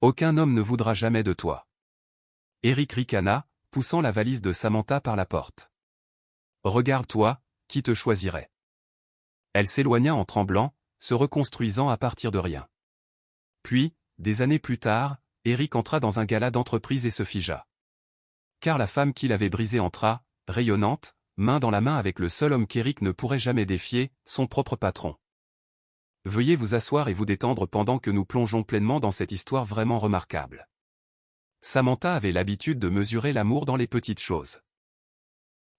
Aucun homme ne voudra jamais de toi. Eric ricana, poussant la valise de Samantha par la porte. Regarde-toi, qui te choisirait? Elle s'éloigna en tremblant, se reconstruisant à partir de rien. Puis, des années plus tard, Eric entra dans un gala d'entreprise et se figea. Car la femme qui l'avait brisé entra, rayonnante, main dans la main avec le seul homme qu'Eric ne pourrait jamais défier, son propre patron. Veuillez vous asseoir et vous détendre pendant que nous plongeons pleinement dans cette histoire vraiment remarquable. Samantha avait l'habitude de mesurer l'amour dans les petites choses.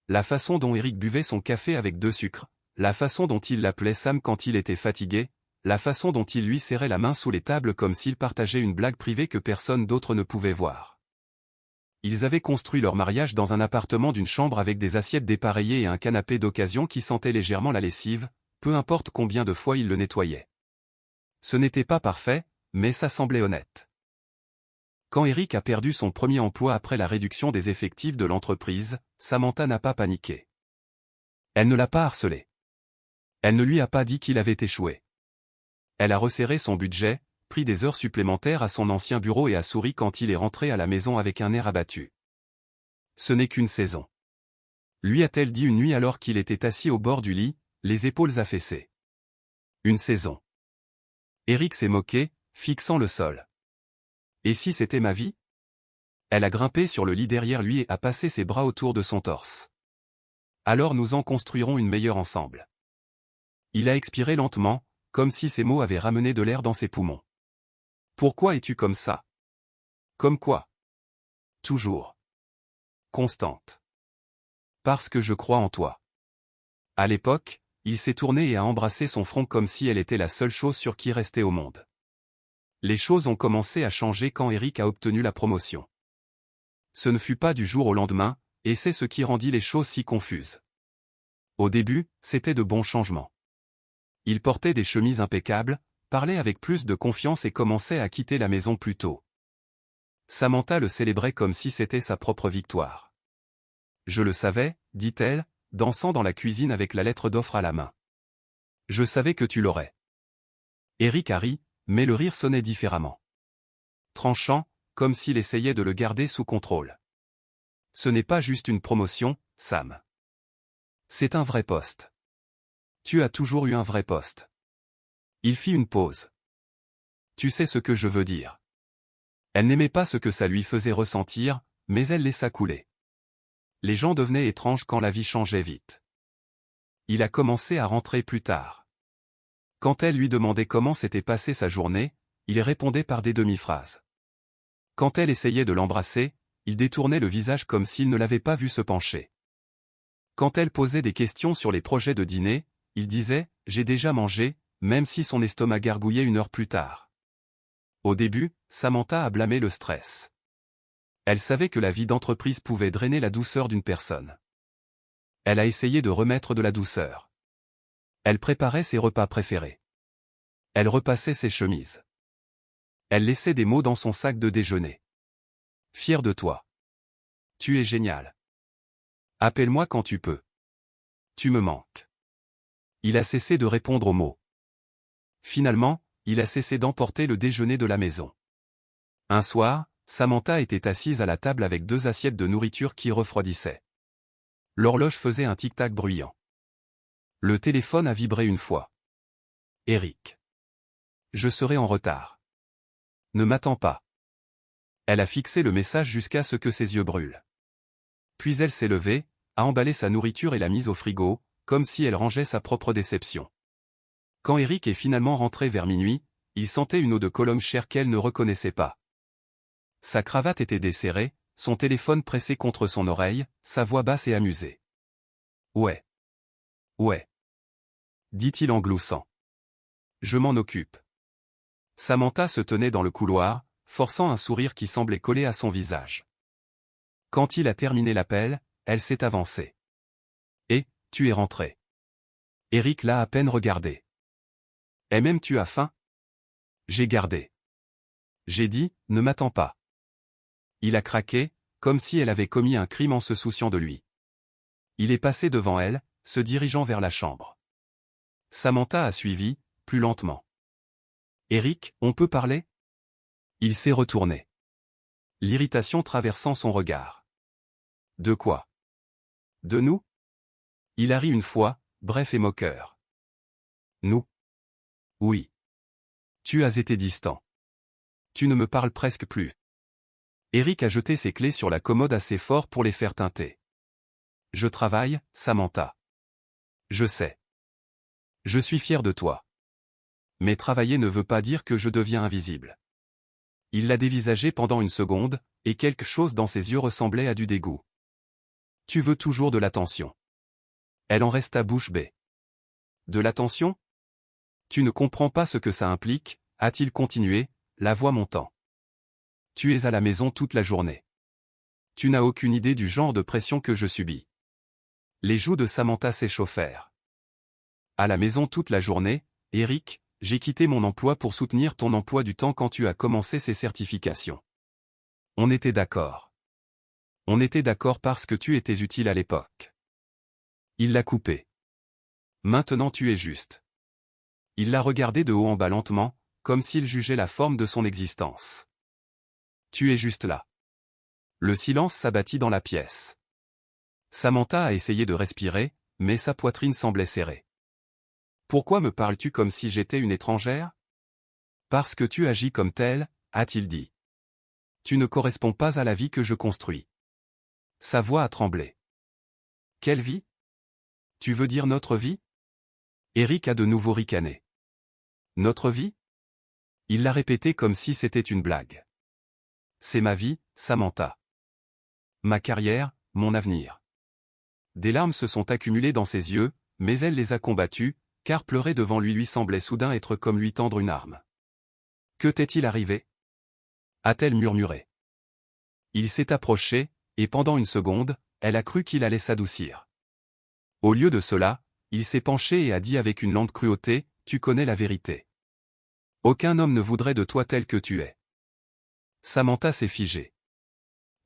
La façon dont Eric buvait son café avec 2 sucres, la façon dont il l'appelait Sam quand il était fatigué, la façon dont il lui serrait la main sous les tables comme s'il partageait une blague privée que personne d'autre ne pouvait voir. Ils avaient construit leur mariage dans un appartement d'une chambre avec des assiettes dépareillées et un canapé d'occasion qui sentait légèrement la lessive, peu importe combien de fois il le nettoyait. Ce n'était pas parfait, mais ça semblait honnête. Quand Eric a perdu son premier emploi après la réduction des effectifs de l'entreprise, Samantha n'a pas paniqué. Elle ne l'a pas harcelé. Elle ne lui a pas dit qu'il avait échoué. Elle a resserré son budget, pris des heures supplémentaires à son ancien bureau et a souri quand il est rentré à la maison avec un air abattu. Ce n'est qu'une saison. Lui a-t-elle dit une nuit alors qu'il était assis au bord du lit, les épaules affaissées. Une saison. Eric s'est moqué, fixant le sol. Et si c'était ma vie? Elle a grimpé sur le lit derrière lui et a passé ses bras autour de son torse. Alors nous en construirons une meilleure ensemble. Il a expiré lentement, comme si ces mots avaient ramené de l'air dans ses poumons. Pourquoi es-tu comme ça? Comme quoi? Toujours. Constante. Parce que je crois en toi. À l'époque, il s'est tourné et a embrassé son front comme si elle était la seule chose sur qui restait au monde. Les choses ont commencé à changer quand Eric a obtenu la promotion. Ce ne fut pas du jour au lendemain, et c'est ce qui rendit les choses si confuses. Au début, c'était de bons changements. Il portait des chemises impeccables, parlait avec plus de confiance et commençait à quitter la maison plus tôt. Samantha le célébrait comme si c'était sa propre victoire. Je le savais, dit-elle, dansant dans la cuisine avec la lettre d'offre à la main. Je savais que tu l'aurais. Eric a ri, mais le rire sonnait différemment. Tranchant, comme s'il essayait de le garder sous contrôle. Ce n'est pas juste une promotion, Sam. C'est un vrai poste. Tu as toujours eu un vrai poste. Il fit une pause. Tu sais ce que je veux dire. Elle n'aimait pas ce que ça lui faisait ressentir, mais elle laissa couler. Les gens devenaient étranges quand la vie changeait vite. Il a commencé à rentrer plus tard. Quand elle lui demandait comment s'était passée sa journée, il répondait par des demi-phrases. Quand elle essayait de l'embrasser, il détournait le visage comme s'il ne l'avait pas vu se pencher. Quand elle posait des questions sur les projets de dîner, il disait « J'ai déjà mangé », même si son estomac gargouillait 1 heure plus tard. Au début, Samantha a blâmé le stress. Elle savait que la vie d'entreprise pouvait drainer la douceur d'une personne. Elle a essayé de remettre de la douceur. Elle préparait ses repas préférés. Elle repassait ses chemises. Elle laissait des mots dans son sac de déjeuner. Fier de toi. Tu es génial. Appelle-moi quand tu peux. Tu me manques. Il a cessé de répondre aux mots. Finalement, il a cessé d'emporter le déjeuner de la maison. Un soir, Samantha était assise à la table avec 2 assiettes de nourriture qui refroidissaient. L'horloge faisait un tic-tac bruyant. Le téléphone a vibré une fois. Eric. Je serai en retard. Ne m'attends pas. Elle a fixé le message jusqu'à ce que ses yeux brûlent. Puis elle s'est levée, a emballé sa nourriture et l'a mise au frigo, comme si elle rangeait sa propre déception. Quand Eric est finalement rentré vers minuit, il sentait une eau de Colombe chère qu'elle ne reconnaissait pas. Sa cravate était desserrée, son téléphone pressé contre son oreille, sa voix basse et amusée. Ouais. Ouais. Dit-il en gloussant. Je m'en occupe. Samantha se tenait dans le couloir, forçant un sourire qui semblait coller à son visage. Quand il a terminé l'appel, elle s'est avancée. Et, tu es rentré. Eric l'a à peine regardé. Et même tu as faim? J'ai gardé. J'ai dit, ne m'attends pas. Il a craqué, comme si elle avait commis un crime en se souciant de lui. Il est passé devant elle, se dirigeant vers la chambre. Samantha a suivi, plus lentement. Eric, on peut parler? Il s'est retourné. L'irritation traversant son regard. De quoi? De nous? Il a ri une fois, bref et moqueur. Nous? Oui. Tu as été distant. Tu ne me parles presque plus. Eric a jeté ses clés sur la commode assez fort pour les faire teinter. Je travaille, Samantha. Je sais. Je suis fier de toi. Mais travailler ne veut pas dire que je deviens invisible. Il l'a dévisagé pendant une seconde, et quelque chose dans ses yeux ressemblait à du dégoût. Tu veux toujours de l'attention. Elle en resta bouche bée. De l'attention? Tu ne comprends pas ce que ça implique, a-t-il continué, la voix montant. Tu es à la maison toute la journée. Tu n'as aucune idée du genre de pression que je subis. Les joues de Samantha s'échauffèrent. À la maison toute la journée, Eric, j'ai quitté mon emploi pour soutenir ton emploi du temps quand tu as commencé ces certifications. On était d'accord. On était d'accord parce que tu étais utile à l'époque. Il l'a coupé. Maintenant tu es juste. Il l'a regardé de haut en bas lentement, comme s'il jugeait la forme de son existence. Tu es juste là. Le silence s'abattit dans la pièce. Samantha a essayé de respirer, mais sa poitrine semblait serrée. Pourquoi me parles-tu comme si j'étais une étrangère? Parce que tu agis comme telle, a-t-il dit. Tu ne corresponds pas à la vie que je construis. Sa voix a tremblé. Quelle vie? Tu veux dire notre vie? Eric a de nouveau ricané. Notre vie? Il l'a répété comme si c'était une blague. C'est ma vie, Samantha. Ma carrière, mon avenir. Des larmes se sont accumulées dans ses yeux, mais elle les a combattues, car pleurer devant lui semblait soudain être comme lui tendre une arme. Que t'est-il arrivé? A-t-elle murmuré. Il s'est approché, et pendant une seconde, elle a cru qu'il allait s'adoucir. Au lieu de cela, il s'est penché et a dit avec une lente cruauté, tu connais la vérité. Aucun homme ne voudrait de toi tel que tu es. Samantha s'est figée.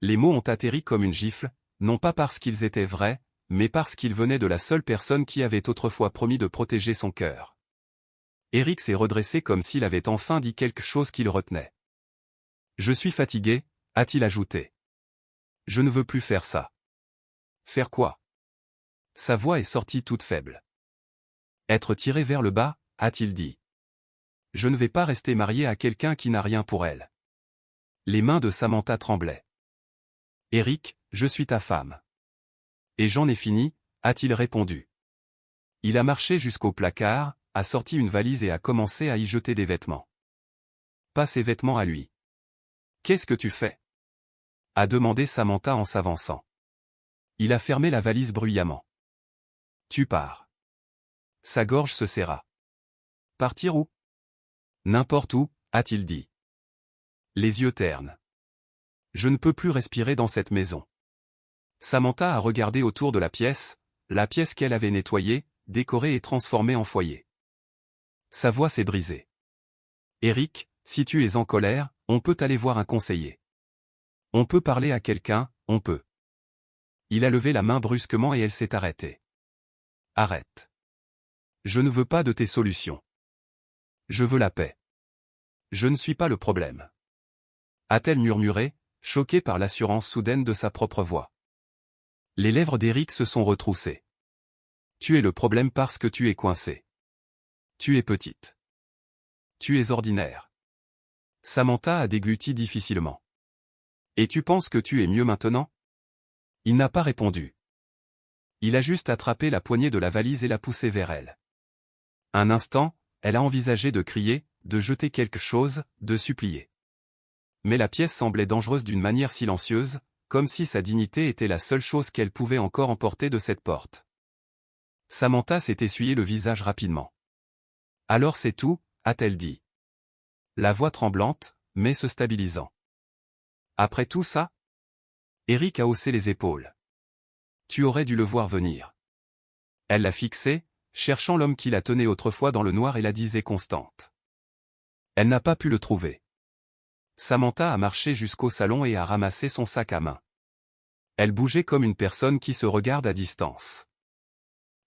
Les mots ont atterri comme une gifle, non pas parce qu'ils étaient vrais, mais parce qu'ils venaient de la seule personne qui avait autrefois promis de protéger son cœur. Eric s'est redressé comme s'il avait enfin dit quelque chose qu'il retenait. Je suis fatigué, a-t-il ajouté. Je ne veux plus faire ça. Faire quoi? Sa voix est sortie toute faible. Être tiré vers le bas, a-t-il dit. Je ne vais pas rester marié à quelqu'un qui n'a rien pour elle. Les mains de Samantha tremblaient. Eric, je suis ta femme. Et j'en ai fini, a-t-il répondu. Il a marché jusqu'au placard, a sorti une valise et a commencé à y jeter des vêtements. Pas ses vêtements à lui. Qu'est-ce que tu fais? A demandé Samantha en s'avançant. Il a fermé la valise bruyamment. Tu pars. Sa gorge se serra. Partir où? N'importe où, a-t-il dit. Les yeux ternes. Je ne peux plus respirer dans cette maison. Samantha a regardé autour de la pièce qu'elle avait nettoyée, décorée et transformée en foyer. Sa voix s'est brisée. Eric, si tu es en colère, on peut aller voir un conseiller. On peut parler à quelqu'un, on peut. Il a levé la main brusquement et elle s'est arrêtée. Arrête. Je ne veux pas de tes solutions. Je veux la paix. Je ne suis pas le problème. A-t-elle murmuré, choquée par l'assurance soudaine de sa propre voix. Les lèvres d'Eric se sont retroussées. Tu es le problème parce que tu es coincé. Tu es petite. Tu es ordinaire. Samantha a dégluti difficilement. Et tu penses que tu es mieux maintenant? Il n'a pas répondu. Il a juste attrapé la poignée de la valise et l'a poussée vers elle. Un instant, elle a envisagé de crier, de jeter quelque chose, de supplier. Mais la pièce semblait dangereuse d'une manière silencieuse, comme si sa dignité était la seule chose qu'elle pouvait encore emporter de cette porte. Samantha s'est essuyé le visage rapidement. Alors c'est tout, a-t-elle dit. La voix tremblante, mais se stabilisant. Après tout ça? Eric a haussé les épaules. Tu aurais dû le voir venir. Elle l'a fixé, cherchant l'homme qui la tenait autrefois dans le noir et la disait constante. Elle n'a pas pu le trouver. Samantha a marché jusqu'au salon et a ramassé son sac à main. Elle bougeait comme une personne qui se regarde à distance.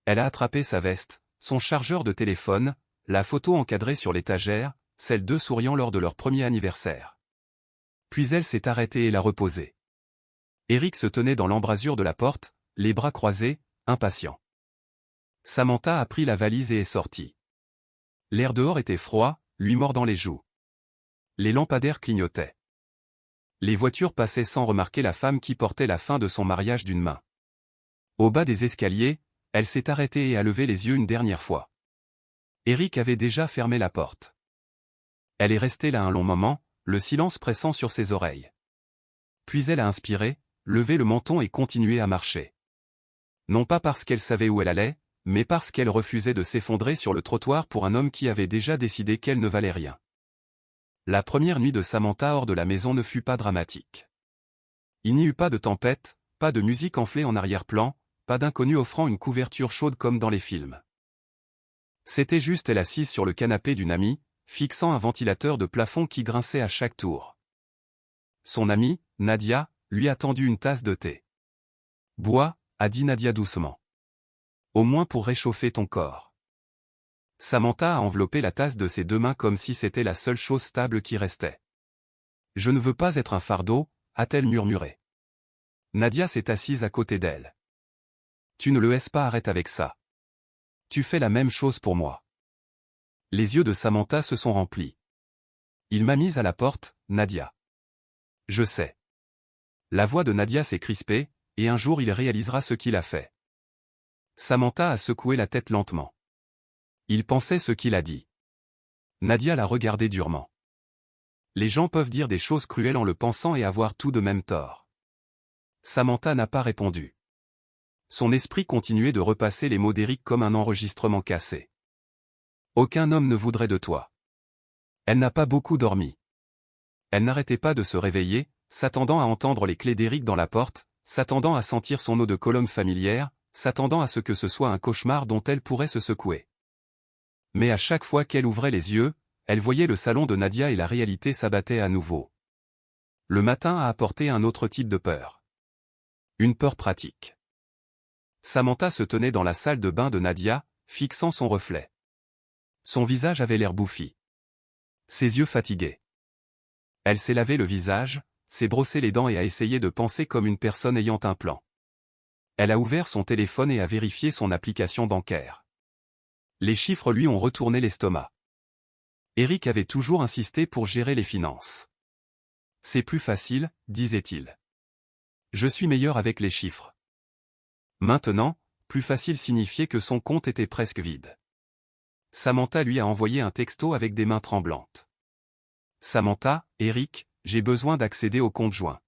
Elle a attrapé sa veste, son chargeur de téléphone, la photo encadrée sur l'étagère, celle d'eux souriant lors de leur premier anniversaire. Puis elle s'est arrêtée et l'a reposé. Eric se tenait dans l'embrasure de la porte, les bras croisés, impatient. Samantha a pris la valise et est sortie. L'air dehors était froid, lui mordant les joues. Les lampadaires clignotaient. Les voitures passaient sans remarquer la femme qui portait la fin de son mariage d'une main. Au bas des escaliers, elle s'est arrêtée et a levé les yeux une dernière fois. Eric avait déjà fermé la porte. Elle est restée là un long moment, le silence pressant sur ses oreilles. Puis elle a inspiré, levé le menton et continué à marcher. Non pas parce qu'elle savait où elle allait, mais parce qu'elle refusait de s'effondrer sur le trottoir pour un homme qui avait déjà décidé qu'elle ne valait rien. La première nuit de Samantha hors de la maison ne fut pas dramatique. Il n'y eut pas de tempête, pas de musique enflée en arrière-plan, pas d'inconnu offrant une couverture chaude comme dans les films. C'était juste elle assise sur le canapé d'une amie, fixant un ventilateur de plafond qui grinçait à chaque tour. Son amie, Nadia, lui a tendu une tasse de thé. « Bois », a dit Nadia doucement. « Au moins pour réchauffer ton corps. » Samantha a enveloppé la tasse de ses deux mains comme si c'était la seule chose stable qui restait. « Je ne veux pas être un fardeau », a-t-elle murmuré. Nadia s'est assise à côté d'elle. « Tu ne le laisses pas, arrête avec ça. Tu fais la même chose pour moi. » Les yeux de Samantha se sont remplis. « Il m'a mise à la porte, Nadia. »« Je sais. » La voix de Nadia s'est crispée, et un jour il réalisera ce qu'il a fait. Samantha a secoué la tête lentement. Il pensait ce qu'il a dit. Nadia l'a regardé durement. Les gens peuvent dire des choses cruelles en le pensant et avoir tout de même tort. Samantha n'a pas répondu. Son esprit continuait de repasser les mots d'Eric comme un enregistrement cassé. Aucun homme ne voudrait de toi. Elle n'a pas beaucoup dormi. Elle n'arrêtait pas de se réveiller, s'attendant à entendre les clés d'Eric dans la porte, s'attendant à sentir son eau de Cologne familière, s'attendant à ce que ce soit un cauchemar dont elle pourrait se secouer. Mais à chaque fois qu'elle ouvrait les yeux, elle voyait le salon de Nadia et la réalité s'abattait à nouveau. Le matin a apporté un autre type de peur. Une peur pratique. Samantha se tenait dans la salle de bain de Nadia, fixant son reflet. Son visage avait l'air bouffi. Ses yeux fatigués. Elle s'est lavé le visage, s'est brossé les dents et a essayé de penser comme une personne ayant un plan. Elle a ouvert son téléphone et a vérifié son application bancaire. Les chiffres lui ont retourné l'estomac. Eric avait toujours insisté pour gérer les finances. C'est plus facile, disait-il. Je suis meilleur avec les chiffres. Maintenant, plus facile signifiait que son compte était presque vide. Samantha lui a envoyé un texto avec des mains tremblantes. Samantha, Eric, j'ai besoin d'accéder au compte joint.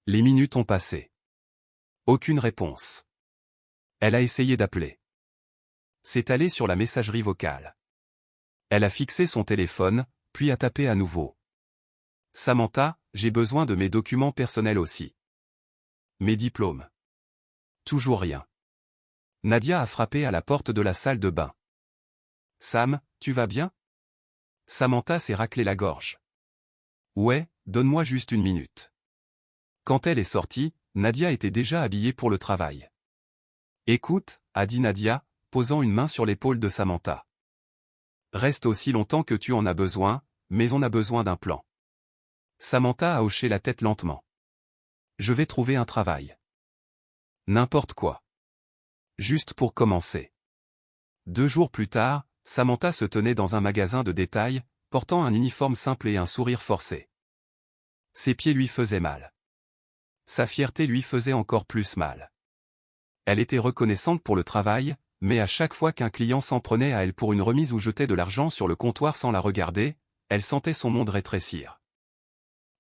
Les minutes ont passé. Aucune réponse. Elle a essayé d'appeler. C'est allé sur la messagerie vocale. Elle a fixé son téléphone, puis a tapé à nouveau. Samantha, j'ai besoin de mes documents personnels aussi. Mes diplômes. Toujours rien. Nadia a frappé à la porte de la salle de bain. Sam, tu vas bien? Samantha s'est raclé la gorge. Ouais, donne-moi juste une minute. Quand elle est sortie, Nadia était déjà habillée pour le travail. Écoute, a dit Nadia, posant une main sur l'épaule de Samantha. Reste aussi longtemps que tu en as besoin, mais on a besoin d'un plan. Samantha a hoché la tête lentement. Je vais trouver un travail. N'importe quoi. Juste pour commencer. 2 jours plus tard, Samantha se tenait dans un magasin de détail, portant un uniforme simple et un sourire forcé. Ses pieds lui faisaient mal. Sa fierté lui faisait encore plus mal. Elle était reconnaissante pour le travail, mais à chaque fois qu'un client s'en prenait à elle pour une remise ou jetait de l'argent sur le comptoir sans la regarder, elle sentait son monde rétrécir.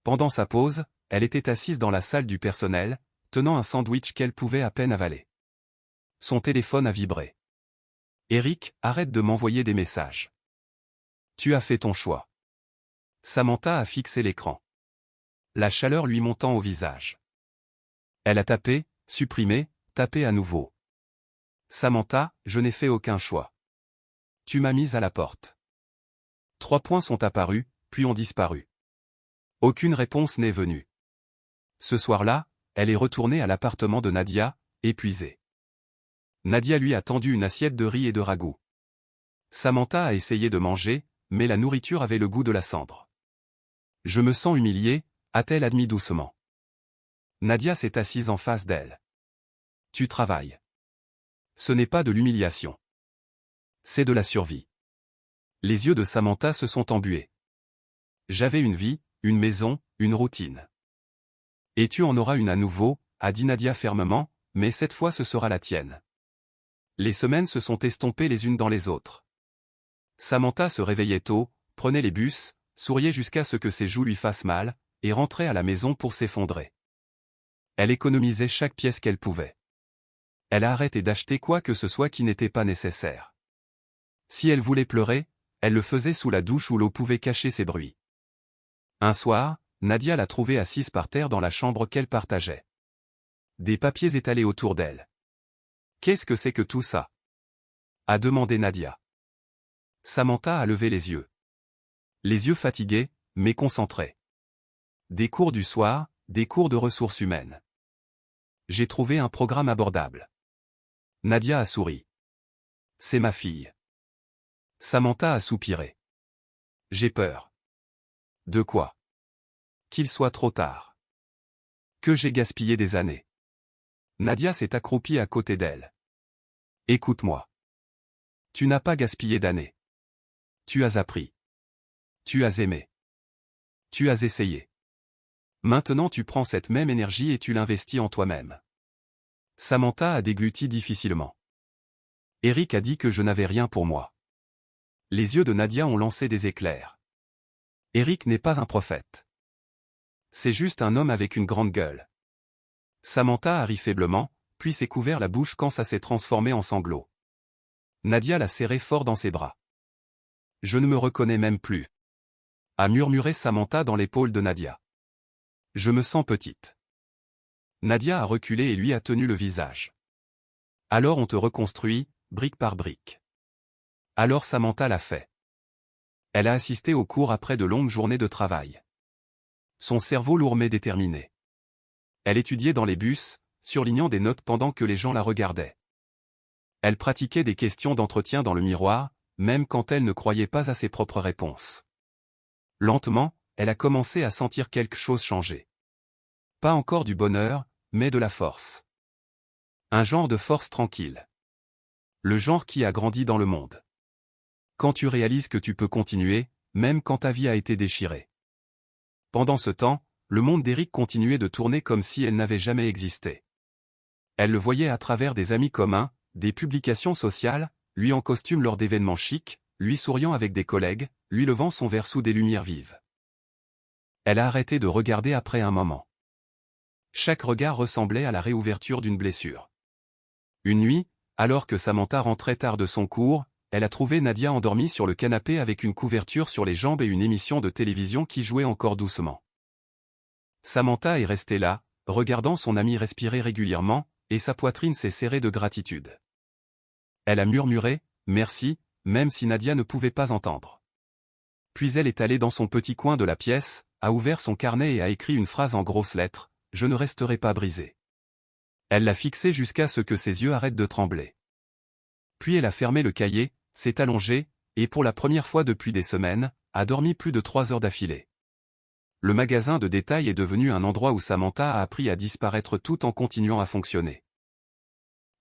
Pendant sa pause, elle était assise dans la salle du personnel, tenant un sandwich qu'elle pouvait à peine avaler. Son téléphone a vibré. Eric, arrête de m'envoyer des messages. Tu as fait ton choix. Samantha a fixé l'écran. La chaleur lui montant au visage. Elle a tapé, supprimé, tapé à nouveau. Samantha, je n'ai fait aucun choix. Tu m'as mise à la porte. 3 points sont apparus, puis ont disparu. Aucune réponse n'est venue. Ce soir-là, elle est retournée à l'appartement de Nadia, épuisée. Nadia lui a tendu une assiette de riz et de ragoût. Samantha a essayé de manger, mais la nourriture avait le goût de la cendre. Je me sens humiliée, a-t-elle admis doucement. Nadia s'est assise en face d'elle. Tu travailles. Ce n'est pas de l'humiliation. C'est de la survie. Les yeux de Samantha se sont embués. J'avais une vie, une maison, une routine. Et tu en auras une à nouveau, a dit Nadia fermement, mais cette fois ce sera la tienne. Les semaines se sont estompées les unes dans les autres. Samantha se réveillait tôt, prenait les bus, souriait jusqu'à ce que ses joues lui fassent mal, et rentrait à la maison pour s'effondrer. Elle économisait chaque pièce qu'elle pouvait. Elle a arrêté d'acheter quoi que ce soit qui n'était pas nécessaire. Si elle voulait pleurer, elle le faisait sous la douche où l'eau pouvait cacher ses bruits. Un soir, Nadia l'a trouvée assise par terre dans la chambre qu'elle partageait. Des papiers étalés autour d'elle. « Qu'est-ce que c'est que tout ça ?» a demandé Nadia. Samantha a levé les yeux. Les yeux fatigués, mais concentrés. Des cours du soir, des cours de ressources humaines. J'ai trouvé un programme abordable. Nadia a souri. C'est ma fille. Samantha a soupiré. J'ai peur. De quoi? Qu'il soit trop tard. Que j'ai gaspillé des années. Nadia s'est accroupie à côté d'elle. Écoute-moi. Tu n'as pas gaspillé d'années. Tu as appris. Tu as aimé. Tu as essayé. Maintenant tu prends cette même énergie et tu l'investis en toi-même. Samantha a dégluti difficilement. Eric a dit que je n'avais rien pour moi. Les yeux de Nadia ont lancé des éclairs. Eric n'est pas un prophète. C'est juste un homme avec une grande gueule. Samantha a ri faiblement, puis s'est couvert la bouche quand ça s'est transformé en sanglots. Nadia l'a serré fort dans ses bras. Je ne me reconnais même plus. A murmuré Samantha dans l'épaule de Nadia. Je me sens petite. Nadia a reculé et lui a tenu le visage. Alors on te reconstruit, brique par brique. Alors Samantha l'a fait. Elle a assisté au cours après de longues journées de travail. Son cerveau lourd mais déterminé. Elle étudiait dans les bus, surlignant des notes pendant que les gens la regardaient. Elle pratiquait des questions d'entretien dans le miroir, même quand elle ne croyait pas à ses propres réponses. Lentement, elle a commencé à sentir quelque chose changer. Pas encore du bonheur, mais de la force. Un genre de force tranquille. Le genre qui a grandi dans le monde. Quand tu réalises que tu peux continuer, même quand ta vie a été déchirée. Pendant ce temps, le monde d'Eric continuait de tourner comme si elle n'avait jamais existé. Elle le voyait à travers des amis communs, des publications sociales, lui en costume lors d'événements chics, lui souriant avec des collègues, lui levant son verre sous des lumières vives. Elle a arrêté de regarder après un moment. Chaque regard ressemblait à la réouverture d'une blessure. Une nuit, alors que Samantha rentrait tard de son cours, elle a trouvé Nadia endormie sur le canapé avec une couverture sur les jambes et une émission de télévision qui jouait encore doucement. Samantha est restée là, regardant son amie respirer régulièrement, et sa poitrine s'est serrée de gratitude. Elle a murmuré « merci », même si Nadia ne pouvait pas entendre. Puis elle est allée dans son petit coin de la pièce, a ouvert son carnet et a écrit une phrase en grosses lettres « Je ne resterai pas brisée ». Elle l'a fixé jusqu'à ce que ses yeux arrêtent de trembler. Puis elle a fermé le cahier, s'est allongée, et pour la première fois depuis des semaines, a dormi plus de 3 heures d'affilée. Le magasin de détail est devenu un endroit où Samantha a appris à disparaître tout en continuant à fonctionner.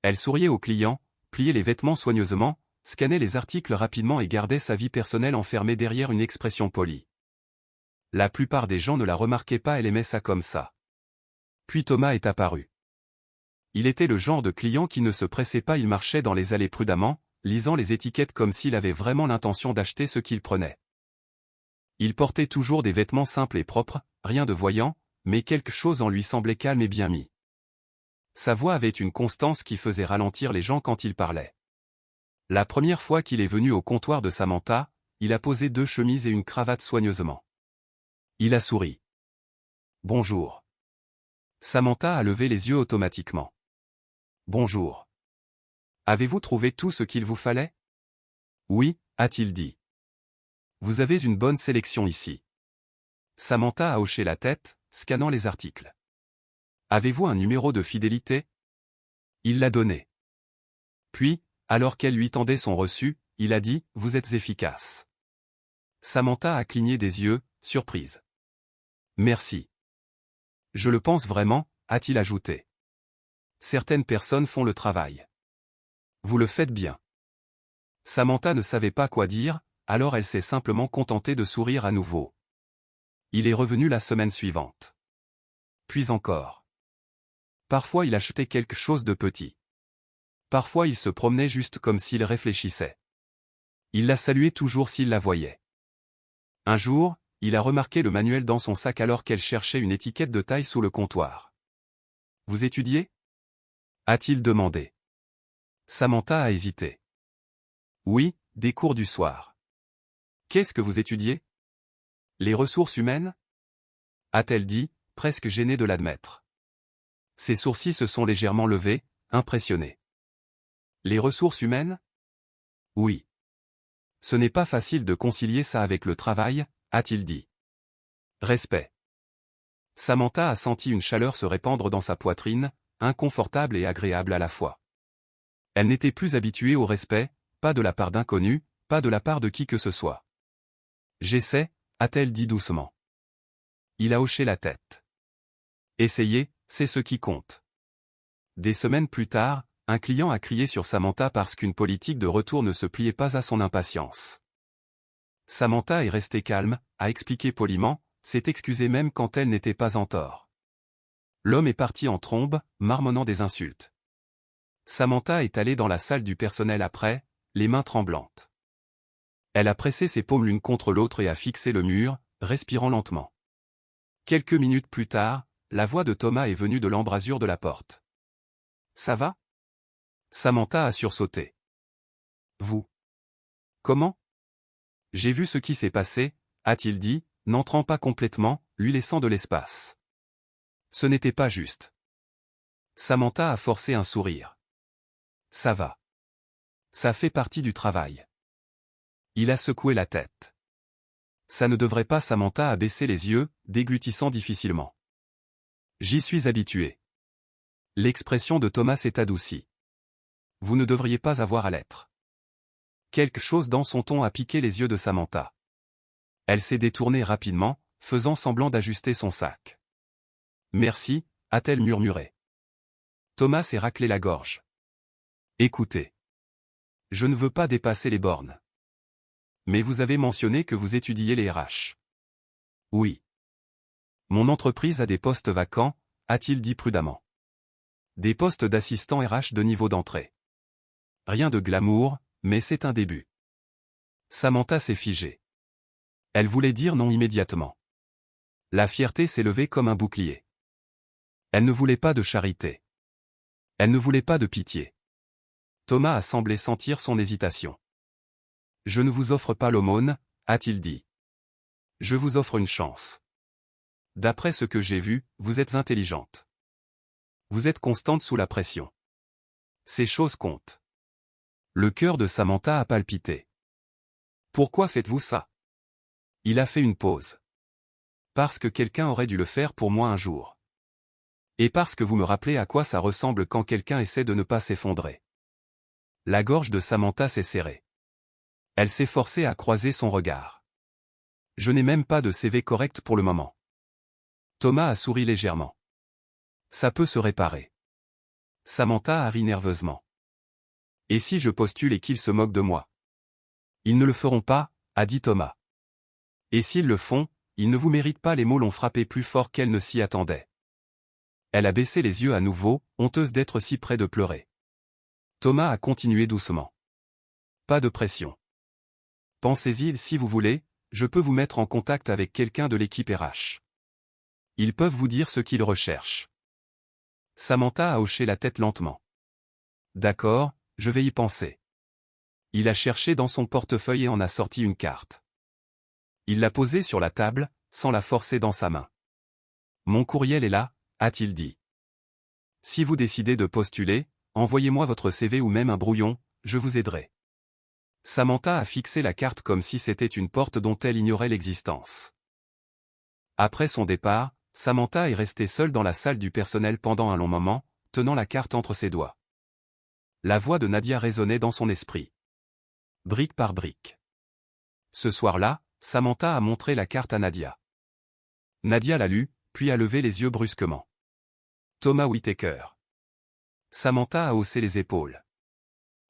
Elle souriait aux clients, pliait les vêtements soigneusement, scannait les articles rapidement et gardait sa vie personnelle enfermée derrière une expression polie. La plupart des gens ne la remarquaient pas, elle aimait ça comme ça. Puis Thomas est apparu. Il était le genre de client qui ne se pressait pas, il marchait dans les allées prudemment, lisant les étiquettes comme s'il avait vraiment l'intention d'acheter ce qu'il prenait. Il portait toujours des vêtements simples et propres, rien de voyant, mais quelque chose en lui semblait calme et bien mis. Sa voix avait une constance qui faisait ralentir les gens quand il parlait. La première fois qu'il est venu au comptoir de Samantha, il a posé 2 chemises et une cravate soigneusement. Il a souri. Bonjour. Samantha a levé les yeux automatiquement. Bonjour. Avez-vous trouvé tout ce qu'il vous fallait? Oui, a-t-il dit. Vous avez une bonne sélection ici. Samantha a hoché la tête, scannant les articles. Avez-vous un numéro de fidélité? Il l'a donné. Puis, alors qu'elle lui tendait son reçu, il a dit « Vous êtes efficace ». Samantha a cligné des yeux, surprise. Merci. Je le pense vraiment, a-t-il ajouté. Certaines personnes font le travail. Vous le faites bien. Samantha ne savait pas quoi dire, alors elle s'est simplement contentée de sourire à nouveau. Il est revenu la semaine suivante. Puis encore. Parfois il achetait quelque chose de petit. Parfois il se promenait juste comme s'il réfléchissait. Il la saluait toujours s'il la voyait. Un jour, il a remarqué le manuel dans son sac alors qu'elle cherchait une étiquette de taille sous le comptoir. « Vous étudiez ?» a-t-il demandé. Samantha a hésité. « Oui, des cours du soir. »« Qu'est-ce que vous étudiez ? » ?»« Les ressources humaines ?» a-t-elle dit, presque gênée de l'admettre. Ses sourcils se sont légèrement levés, impressionnés. « Les ressources humaines ? » Oui. Ce n'est pas facile de concilier ça avec le travail, a-t-il dit. Respect. Samantha a senti une chaleur se répandre dans sa poitrine, inconfortable et agréable à la fois. Elle n'était plus habituée au respect, pas de la part d'inconnus, pas de la part de qui que ce soit. J'essaie, a-t-elle dit doucement. Il a hoché la tête. Essayer, c'est ce qui compte. Des semaines plus tard, un client a crié sur Samantha parce qu'une politique de retour ne se pliait pas à son impatience. Samantha est restée calme, a expliqué poliment, s'est excusée même quand elle n'était pas en tort. L'homme est parti en trombe, marmonnant des insultes. Samantha est allée dans la salle du personnel après, les mains tremblantes. Elle a pressé ses paumes l'une contre l'autre et a fixé le mur, respirant lentement. Quelques minutes plus tard, la voix de Thomas est venue de l'embrasure de la porte. « Ça va ? » Samantha a sursauté. « Vous ? Comment ? » « J'ai vu ce qui s'est passé, » a-t-il dit, n'entrant pas complètement, lui laissant de l'espace. Ce n'était pas juste. Samantha a forcé un sourire. « Ça va. Ça fait partie du travail. » Il a secoué la tête. « Ça ne devrait pas. » Samantha a baissé les yeux, déglutissant difficilement. « J'y suis habitué. » L'expression de Thomas s'est adoucie. « Vous ne devriez pas avoir à l'être. » Quelque chose dans son ton a piqué les yeux de Samantha. Elle s'est détournée rapidement, faisant semblant d'ajuster son sac. « Merci » a-t-elle murmuré. Thomas s'est raclé la gorge. « Écoutez. Je ne veux pas dépasser les bornes. Mais vous avez mentionné que vous étudiez les RH. » « Oui. Mon entreprise a des postes vacants, » a-t-il dit prudemment. « Des postes d'assistant RH de niveau d'entrée. Rien de glamour, mais c'est un début. » Samantha s'est figée. Elle voulait dire non immédiatement. La fierté s'est levée comme un bouclier. Elle ne voulait pas de charité. Elle ne voulait pas de pitié. Thomas a semblé sentir son hésitation. « Je ne vous offre pas l'aumône, » a-t-il dit. « Je vous offre une chance. D'après ce que j'ai vu, vous êtes intelligente. Vous êtes constante sous la pression. Ces choses comptent. » Le cœur de Samantha a palpité. « Pourquoi faites-vous ça ?» Il a fait une pause. « Parce que quelqu'un aurait dû le faire pour moi un jour. Et parce que vous me rappelez à quoi ça ressemble quand quelqu'un essaie de ne pas s'effondrer. » La gorge de Samantha s'est serrée. Elle s'est forcée à croiser son regard. « Je n'ai même pas de CV correct pour le moment. » Thomas a souri légèrement. « Ça peut se réparer. » Samantha a ri nerveusement. « Et si je postule et qu'ils se moquent de moi ? » Ils ne le feront pas, a dit Thomas. Et s'ils le font, ils ne vous méritent pas. Les mots l'ont frappé plus fort qu'elle ne s'y attendait. Elle a baissé les yeux à nouveau, honteuse d'être si près de pleurer. Thomas a continué doucement. Pas de pression. Pensez-y si vous voulez, je peux vous mettre en contact avec quelqu'un de l'équipe RH. Ils peuvent vous dire ce qu'ils recherchent. Samantha a hoché la tête lentement. D'accord, je vais y penser. Il a cherché dans son portefeuille et en a sorti une carte. Il l'a posée sur la table, sans la forcer dans sa main. Mon courriel est là, a-t-il dit. Si vous décidez de postuler, envoyez-moi votre CV ou même un brouillon, je vous aiderai. Samantha a fixé la carte comme si c'était une porte dont elle ignorait l'existence. Après son départ, Samantha est restée seule dans la salle du personnel pendant un long moment, tenant la carte entre ses doigts. La voix de Nadia résonnait dans son esprit. Brique par brique. Ce soir-là, Samantha a montré la carte à Nadia. Nadia l'a lue, puis a levé les yeux brusquement. Thomas Whittaker. Samantha a haussé les épaules.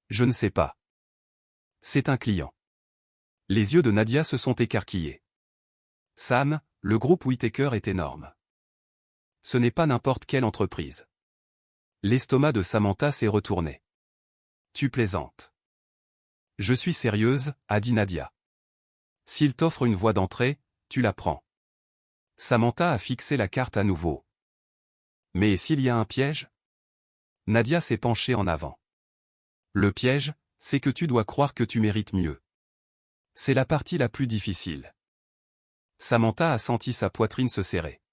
Je ne sais pas. C'est un client. Les yeux de Nadia se sont écarquillés. Sam, le groupe Whittaker est énorme. Ce n'est pas n'importe quelle entreprise. L'estomac de Samantha s'est retourné. Tu plaisantes. Je suis sérieuse, a dit Nadia. S'il t'offre une voie d'entrée, tu la prends. Samantha a fixé la carte à nouveau. Mais s'il y a un piège? Nadia s'est penchée en avant. Le piège, c'est que tu dois croire que tu mérites mieux. C'est la partie la plus difficile. Samantha a senti sa poitrine se serrer.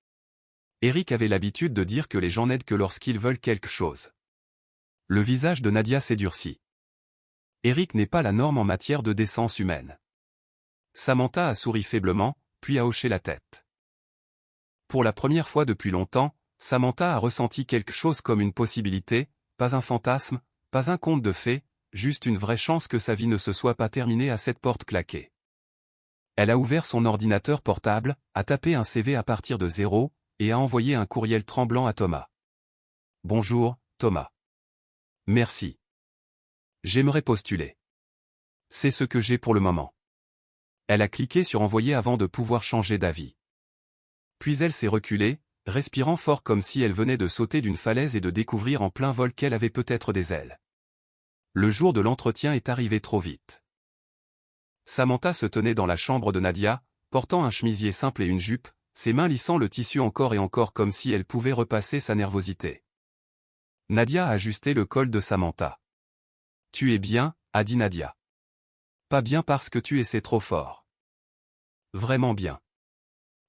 Eric avait l'habitude de dire que les gens n'aident que lorsqu'ils veulent quelque chose. Le visage de Nadia s'est durci. Eric n'est pas la norme en matière de décence humaine. Samantha a souri faiblement, puis a hoché la tête. Pour la première fois depuis longtemps, Samantha a ressenti quelque chose comme une possibilité, pas un fantasme, pas un conte de fées, juste une vraie chance que sa vie ne se soit pas terminée à cette porte claquée. Elle a ouvert son ordinateur portable, a tapé un CV à partir de zéro, et a envoyé un courriel tremblant à Thomas. Bonjour, Thomas. Merci. J'aimerais postuler. C'est ce que j'ai pour le moment. Elle a cliqué sur envoyer avant de pouvoir changer d'avis. Puis elle s'est reculée, respirant fort comme si elle venait de sauter d'une falaise et de découvrir en plein vol qu'elle avait peut-être des ailes. Le jour de l'entretien est arrivé trop vite. Samantha se tenait dans la chambre de Nadia, portant un chemisier simple et une jupe, ses mains lissant le tissu encore et encore comme si elle pouvait repasser sa nervosité. Nadia a ajusté le col de Samantha. « Tu es bien » a dit Nadia. « Pas bien parce que tu essaies trop fort. »« Vraiment bien. »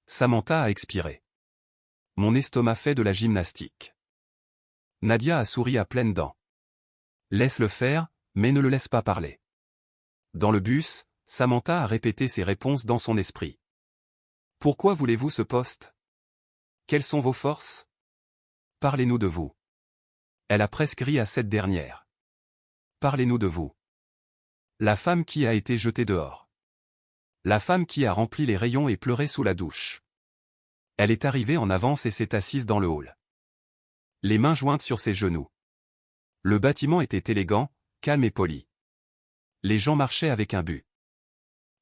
Samantha a expiré. « Mon estomac fait de la gymnastique. » Nadia a souri à pleines dents. « Laisse-le faire, mais ne le laisse pas parler. » Dans le bus, Samantha a répété ses réponses dans son esprit. « Pourquoi voulez-vous ce poste? Quelles sont vos forces? Parlez-nous de vous. » Elle a presque ri à cette dernière. « Parlez-nous de vous. » La femme qui a été jetée dehors. La femme qui a rempli les rayons et pleuré sous la douche. Elle est arrivée en avance et s'est assise dans le hall. Les mains jointes sur ses genoux. Le bâtiment était élégant, calme et poli. Les gens marchaient avec un but.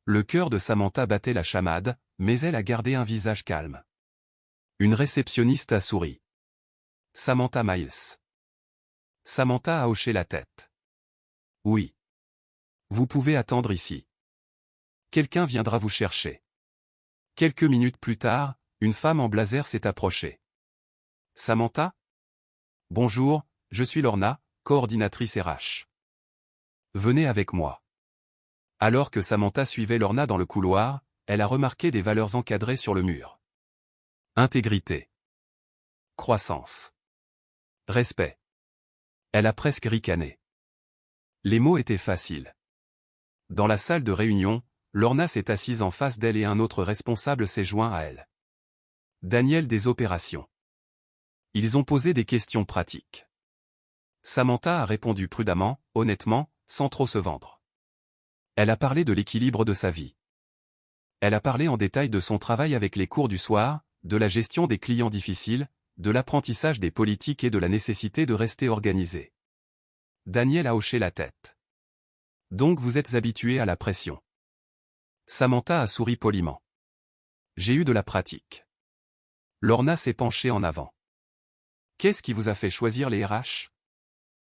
Le cœur de Samantha battait la chamade, mais elle a gardé un visage calme. Une réceptionniste a souri. Samantha Miles. Samantha a hoché la tête. Oui. Vous pouvez attendre ici. Quelqu'un viendra vous chercher. Quelques minutes plus tard, une femme en blazer s'est approchée. Samantha? Bonjour, je suis Lorna, coordinatrice RH. Venez avec moi. Alors que Samantha suivait Lorna dans le couloir, elle a remarqué des valeurs encadrées sur le mur. Intégrité. Croissance. Respect. Elle a presque ricané. Les mots étaient faciles. Dans la salle de réunion, Lorna s'est assise en face d'elle et un autre responsable s'est joint à elle. Daniel des opérations. Ils ont posé des questions pratiques. Samantha a répondu prudemment, honnêtement, sans trop se vendre. Elle a parlé de l'équilibre de sa vie. Elle a parlé en détail de son travail avec les cours du soir, de la gestion des clients difficiles, de l'apprentissage des politiques et de la nécessité de rester organisé. Daniel a hoché la tête. Donc vous êtes habitué à la pression. Samantha a souri poliment. J'ai eu de la pratique. Lorna s'est penchée en avant. Qu'est-ce qui vous a fait choisir les RH?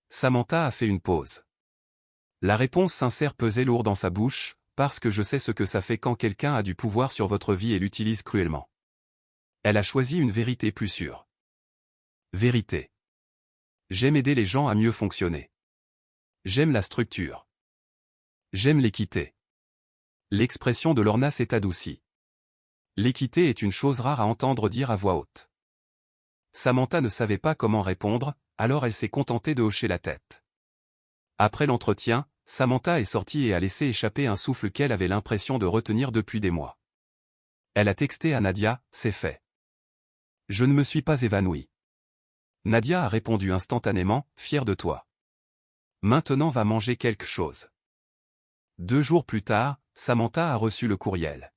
Samantha a fait une pause. La réponse sincère pesait lourd dans sa bouche, parce que je sais ce que ça fait quand quelqu'un a du pouvoir sur votre vie et l'utilise cruellement. Elle a choisi une vérité plus sûre. Vérité. J'aime aider les gens à mieux fonctionner. J'aime la structure. J'aime l'équité. L'expression de Lorna s'est adoucie. L'équité est une chose rare à entendre dire à voix haute. Samantha ne savait pas comment répondre, alors elle s'est contentée de hocher la tête. Après l'entretien, Samantha est sortie et a laissé échapper un souffle qu'elle avait l'impression de retenir depuis des mois. Elle a texté à Nadia, c'est fait. Je ne me suis pas évanouie. Nadia a répondu instantanément, fière de toi. Maintenant va manger quelque chose. 2 jours plus tard, Samantha a reçu le courriel.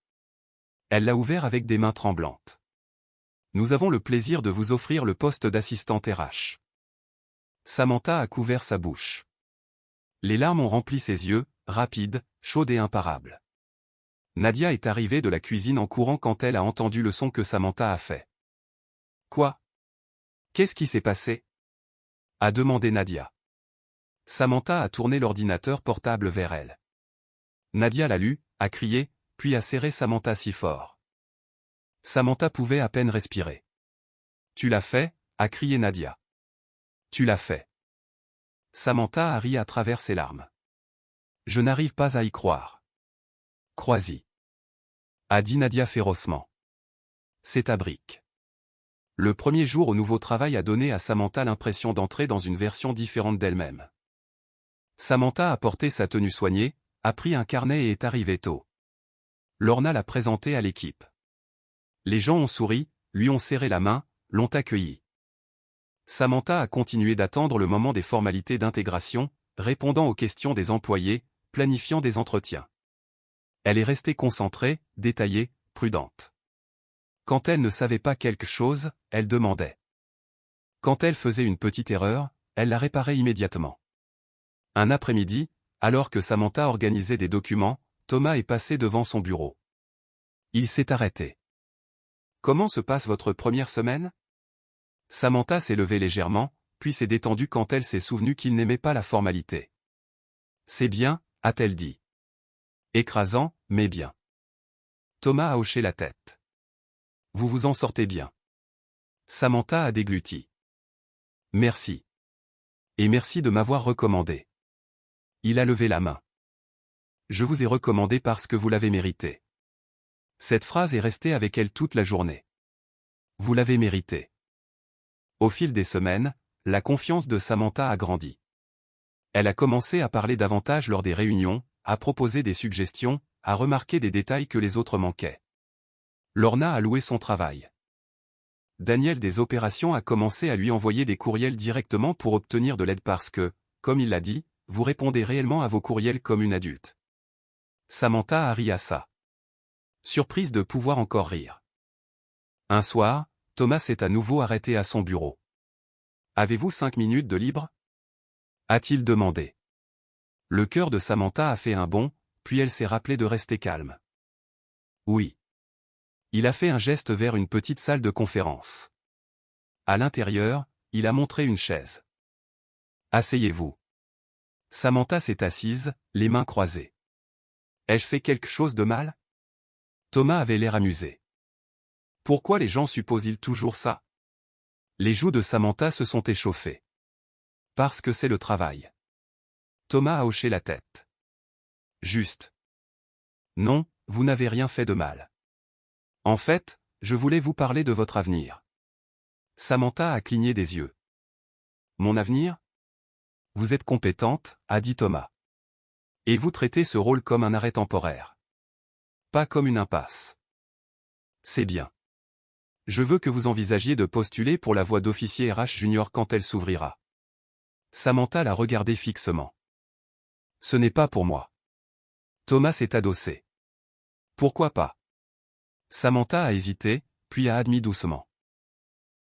Elle l'a ouvert avec des mains tremblantes. Nous avons le plaisir de vous offrir le poste d'assistante RH. Samantha a couvert sa bouche. Les larmes ont rempli ses yeux, rapides, chaudes et imparables. Nadia est arrivée de la cuisine en courant quand elle a entendu le son que Samantha a fait. Quoi? Qu'est-ce qui s'est passé? A demandé Nadia. Samantha a tourné l'ordinateur portable vers elle. Nadia l'a lu, a crié, puis a serré Samantha si fort. Samantha pouvait à peine respirer. Tu l'as fait, a crié Nadia. Tu l'as fait. Samantha a ri à travers ses larmes. Je n'arrive pas à y croire. Crois-y. A dit Nadia férocement. C'est ta brique. Le premier jour au nouveau travail a donné à Samantha l'impression d'entrer dans une version différente d'elle-même. Samantha a porté sa tenue soignée, a pris un carnet et est arrivée tôt. Lorna l'a présentée à l'équipe. Les gens ont souri, lui ont serré la main, l'ont accueillie. Samantha a continué d'attendre le moment des formalités d'intégration, répondant aux questions des employés, planifiant des entretiens. Elle est restée concentrée, détaillée, prudente. Quand elle ne savait pas quelque chose, elle demandait. Quand elle faisait une petite erreur, elle la réparait immédiatement. Un après-midi, alors que Samantha organisait des documents, Thomas est passé devant son bureau. Il s'est arrêté. Comment se passe votre première semaine? Samantha s'est levée légèrement, puis s'est détendue quand elle s'est souvenue qu'il n'aimait pas la formalité. C'est bien, a-t-elle dit. Écrasant, mais bien. Thomas a hoché la tête. Vous vous en sortez bien. Samantha a dégluti. Merci. Et merci de m'avoir recommandé. Il a levé la main. Je vous ai recommandé parce que vous l'avez mérité. Cette phrase est restée avec elle toute la journée. Vous l'avez mérité. Au fil des semaines, la confiance de Samantha a grandi. Elle a commencé à parler davantage lors des réunions, à proposer des suggestions, à remarquer des détails que les autres manquaient. Lorna a loué son travail. Daniel des opérations a commencé à lui envoyer des courriels directement pour obtenir de l'aide parce que, comme il l'a dit, vous répondez réellement à vos courriels comme une adulte. Samantha a ri à ça. Surprise de pouvoir encore rire. Un soir, Thomas s'est à nouveau arrêté à son bureau. Avez-vous 5 minutes de libre? A-t-il demandé. Le cœur de Samantha a fait un bond, puis elle s'est rappelée de rester calme. Oui. Il a fait un geste vers une petite salle de conférence. À l'intérieur, il a montré une chaise. Asseyez-vous. Samantha s'est assise, les mains croisées. Ai-je fait quelque chose de mal? Thomas avait l'air amusé. Pourquoi les gens supposent-ils toujours ça? Les joues de Samantha se sont échauffées. Parce que c'est le travail. Thomas a hoché la tête. Juste. Non, vous n'avez rien fait de mal. En fait, je voulais vous parler de votre avenir. Samantha a cligné des yeux. Mon avenir? Vous êtes compétente, a dit Thomas. Et vous traitez ce rôle comme un arrêt temporaire. Pas comme une impasse. C'est bien. Je veux que vous envisagiez de postuler pour la voie d'officier RH junior quand elle s'ouvrira. Samantha l'a regardé fixement. Ce n'est pas pour moi. Thomas s'est adossé. Pourquoi pas? Samantha a hésité, puis a admis doucement.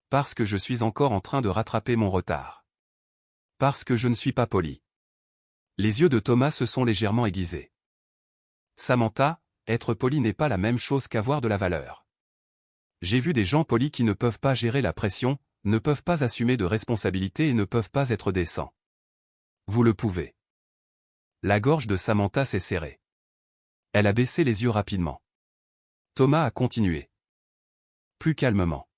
Parce que je suis encore en train de rattraper mon retard. Parce que je ne suis pas poli. Les yeux de Thomas se sont légèrement aiguisés. Samantha, être poli n'est pas la même chose qu'avoir de la valeur. J'ai vu des gens polis qui ne peuvent pas gérer la pression, ne peuvent pas assumer de responsabilités et ne peuvent pas être décents. Vous le pouvez. La gorge de Samantha s'est serrée. Elle a baissé les yeux rapidement. Thomas a continué. Plus calmement.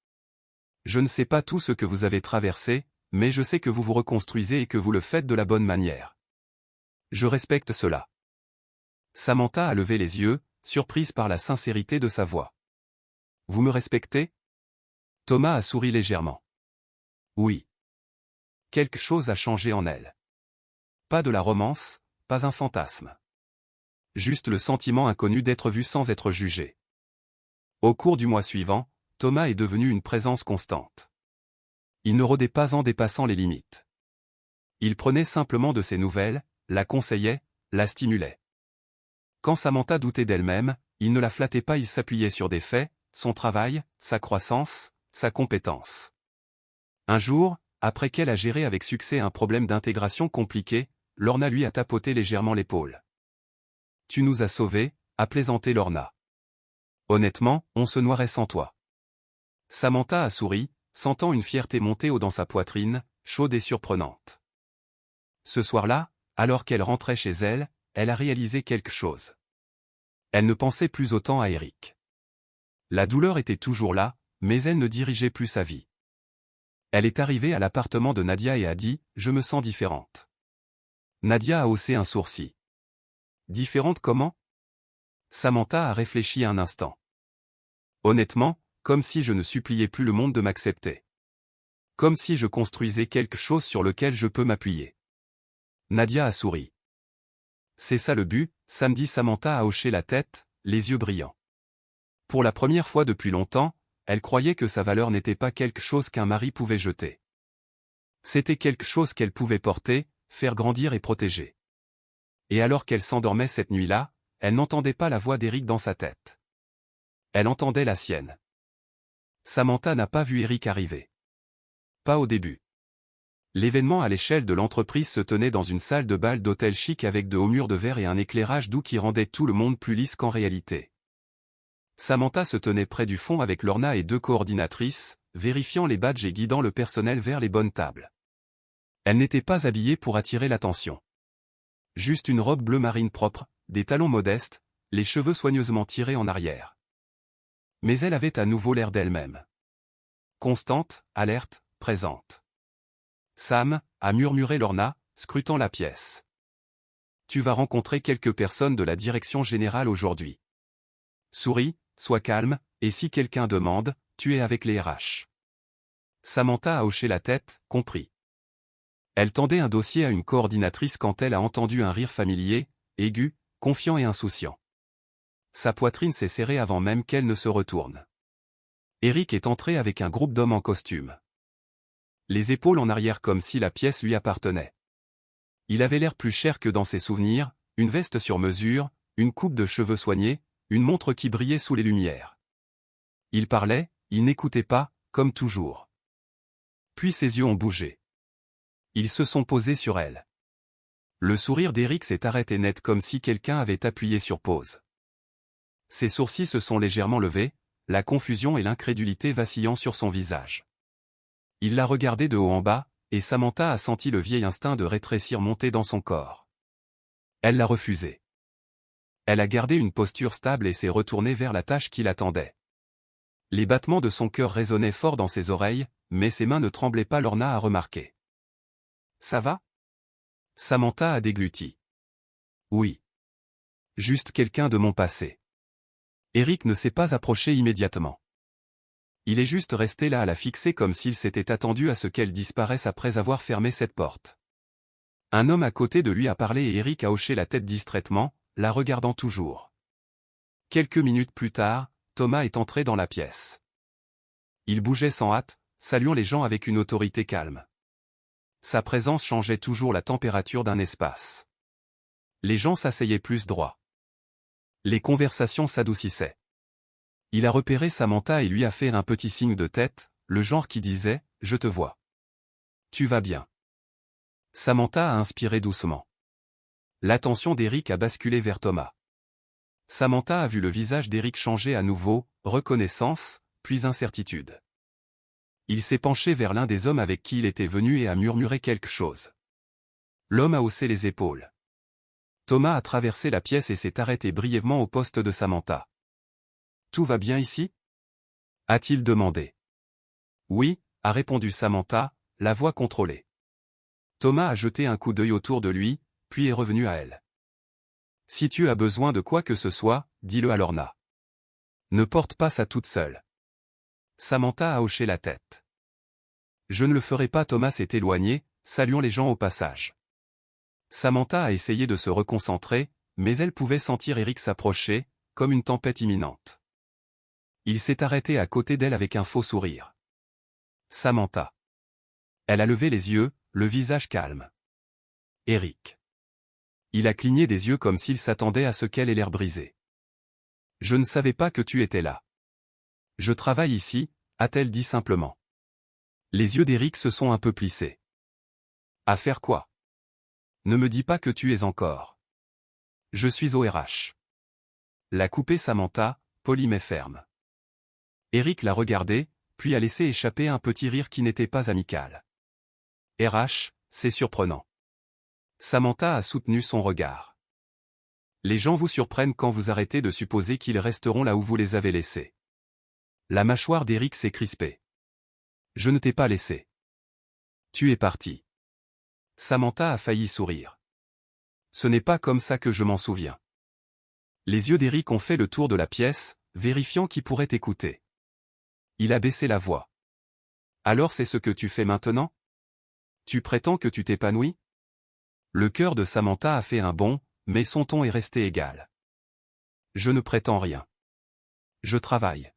Je ne sais pas tout ce que vous avez traversé, mais je sais que vous vous reconstruisez et que vous le faites de la bonne manière. Je respecte cela. Samantha a levé les yeux, surprise par la sincérité de sa voix. Vous me respectez? Thomas a souri légèrement. Oui. Quelque chose a changé en elle. Pas de la romance, pas un fantasme. Juste le sentiment inconnu d'être vu sans être jugé. Au cours du mois suivant, Thomas est devenu une présence constante. Il ne rôdait pas en dépassant les limites. Il prenait simplement de ses nouvelles, la conseillait, la stimulait. Quand Samantha doutait d'elle-même, il ne la flattait pas, il s'appuyait sur des faits, son travail, sa croissance, sa compétence. Un jour, après qu'elle a géré avec succès un problème d'intégration compliqué, Lorna lui a tapoté légèrement l'épaule. « Tu nous as sauvés », a plaisanté Lorna. « Honnêtement, on se noierait sans toi. » Samantha a souri, sentant une fierté monter haut dans sa poitrine, chaude et surprenante. Ce soir-là, alors qu'elle rentrait chez elle, elle a réalisé quelque chose. Elle ne pensait plus autant à Eric. La douleur était toujours là, mais elle ne dirigeait plus sa vie. Elle est arrivée à l'appartement de Nadia et a dit « Je me sens différente ». Nadia a haussé un sourcil. « Différente comment ?» Samantha a réfléchi un instant. « Honnêtement, comme si je ne suppliais plus le monde de m'accepter. Comme si je construisais quelque chose sur lequel je peux m'appuyer. » Nadia a souri. « C'est ça le but », samedi Samantha a hoché la tête, les yeux brillants. Pour la première fois depuis longtemps, elle croyait que sa valeur n'était pas quelque chose qu'un mari pouvait jeter. C'était quelque chose qu'elle pouvait porter, faire grandir et protéger. Et alors qu'elle s'endormait cette nuit-là, elle n'entendait pas la voix d'Eric dans sa tête. Elle entendait la sienne. Samantha n'a pas vu Eric arriver. Pas au début. L'événement à l'échelle de l'entreprise se tenait dans une salle de bal d'hôtel chic avec de hauts murs de verre et un éclairage doux qui rendait tout le monde plus lisse qu'en réalité. Samantha se tenait près du fond avec Lorna et 2 coordinatrices, vérifiant les badges et guidant le personnel vers les bonnes tables. Elle n'était pas habillée pour attirer l'attention. Juste une robe bleu marine propre, des talons modestes, les cheveux soigneusement tirés en arrière. Mais elle avait à nouveau l'air d'elle-même. Constante, alerte, présente. « Sam », a murmuré Lorna, scrutant la pièce. « Tu vas rencontrer quelques personnes de la direction générale aujourd'hui. Souris, sois calme, et si quelqu'un demande, tu es avec les RH. » Samantha a hoché la tête, compris. Elle tendait un dossier à une coordinatrice quand elle a entendu un rire familier, aigu, confiant et insouciant. Sa poitrine s'est serrée avant même qu'elle ne se retourne. Eric est entré avec un groupe d'hommes en costume. Les épaules en arrière comme si la pièce lui appartenait. Il avait l'air plus cher que dans ses souvenirs, une veste sur mesure, une coupe de cheveux soignée, une montre qui brillait sous les lumières. Il parlait, il n'écoutait pas, comme toujours. Puis ses yeux ont bougé. Ils se sont posés sur elle. Le sourire d'Eric s'est arrêté net comme si quelqu'un avait appuyé sur pause. Ses sourcils se sont légèrement levés, la confusion et l'incrédulité vacillant sur son visage. Il l'a regardé de haut en bas, et Samantha a senti le vieil instinct de rétrécir monter dans son corps. Elle l'a refusé. Elle a gardé une posture stable et s'est retournée vers la tâche qui l'attendait. Les battements de son cœur résonnaient fort dans ses oreilles, mais ses mains ne tremblaient pas. Lorna a remarqué. « Ça va ?» Samantha a dégluti. « Oui. Juste quelqu'un de mon passé. » Eric ne s'est pas approché immédiatement. Il est juste resté là à la fixer comme s'il s'était attendu à ce qu'elle disparaisse après avoir fermé cette porte. Un homme à côté de lui a parlé et Eric a hoché la tête distraitement, la regardant toujours. Quelques minutes plus tard, Thomas est entré dans la pièce. Il bougeait sans hâte, saluant les gens avec une autorité calme. Sa présence changeait toujours la température d'un espace. Les gens s'asseyaient plus droit. Les conversations s'adoucissaient. Il a repéré Samantha et lui a fait un petit signe de tête, le genre qui disait « Je te vois. Tu vas bien ». Samantha a inspiré doucement. L'attention d'Eric a basculé vers Thomas. Samantha a vu le visage d'Eric changer à nouveau, reconnaissance, puis incertitude. Il s'est penché vers l'un des hommes avec qui il était venu et a murmuré quelque chose. L'homme a haussé les épaules. Thomas a traversé la pièce et s'est arrêté brièvement au poste de Samantha. « Tout va bien ici ?» a-t-il demandé. « Oui », a répondu Samantha, la voix contrôlée. Thomas a jeté un coup d'œil autour de lui, puis est revenu à elle. « Si tu as besoin de quoi que ce soit, dis-le à Lorna. Ne porte pas ça toute seule. » Samantha a hoché la tête. « Je ne le ferai pas. » Thomas s'est éloigné, saluant les gens au passage. Samantha a essayé de se reconcentrer, mais elle pouvait sentir Eric s'approcher, comme une tempête imminente. Il s'est arrêté à côté d'elle avec un faux sourire. « Samantha. » Elle a levé les yeux, le visage calme. « Eric. » Il a cligné des yeux comme s'il s'attendait à ce qu'elle ait l'air brisée. « Je ne savais pas que tu étais là. »« Je travaille ici », a-t-elle dit simplement. Les yeux d'Éric se sont un peu plissés. À faire quoi? Ne me dis pas que tu es encore. Je suis au RH. L'a coupé Samantha, polie mais ferme. Éric l'a regardé, puis a laissé échapper un petit rire qui n'était pas amical. RH, c'est surprenant. Samantha a soutenu son regard. Les gens vous surprennent quand vous arrêtez de supposer qu'ils resteront là où vous les avez laissés. La mâchoire d'Éric s'est crispée. Je ne t'ai pas laissé. Tu es parti. Samantha a failli sourire. Ce n'est pas comme ça que je m'en souviens. Les yeux d'Éric ont fait le tour de la pièce, vérifiant qui pourrait écouter. Il a baissé la voix. Alors c'est ce que tu fais maintenant? Tu prétends que tu t'épanouis? Le cœur de Samantha a fait un bond, mais son ton est resté égal. Je ne prétends rien. Je travaille.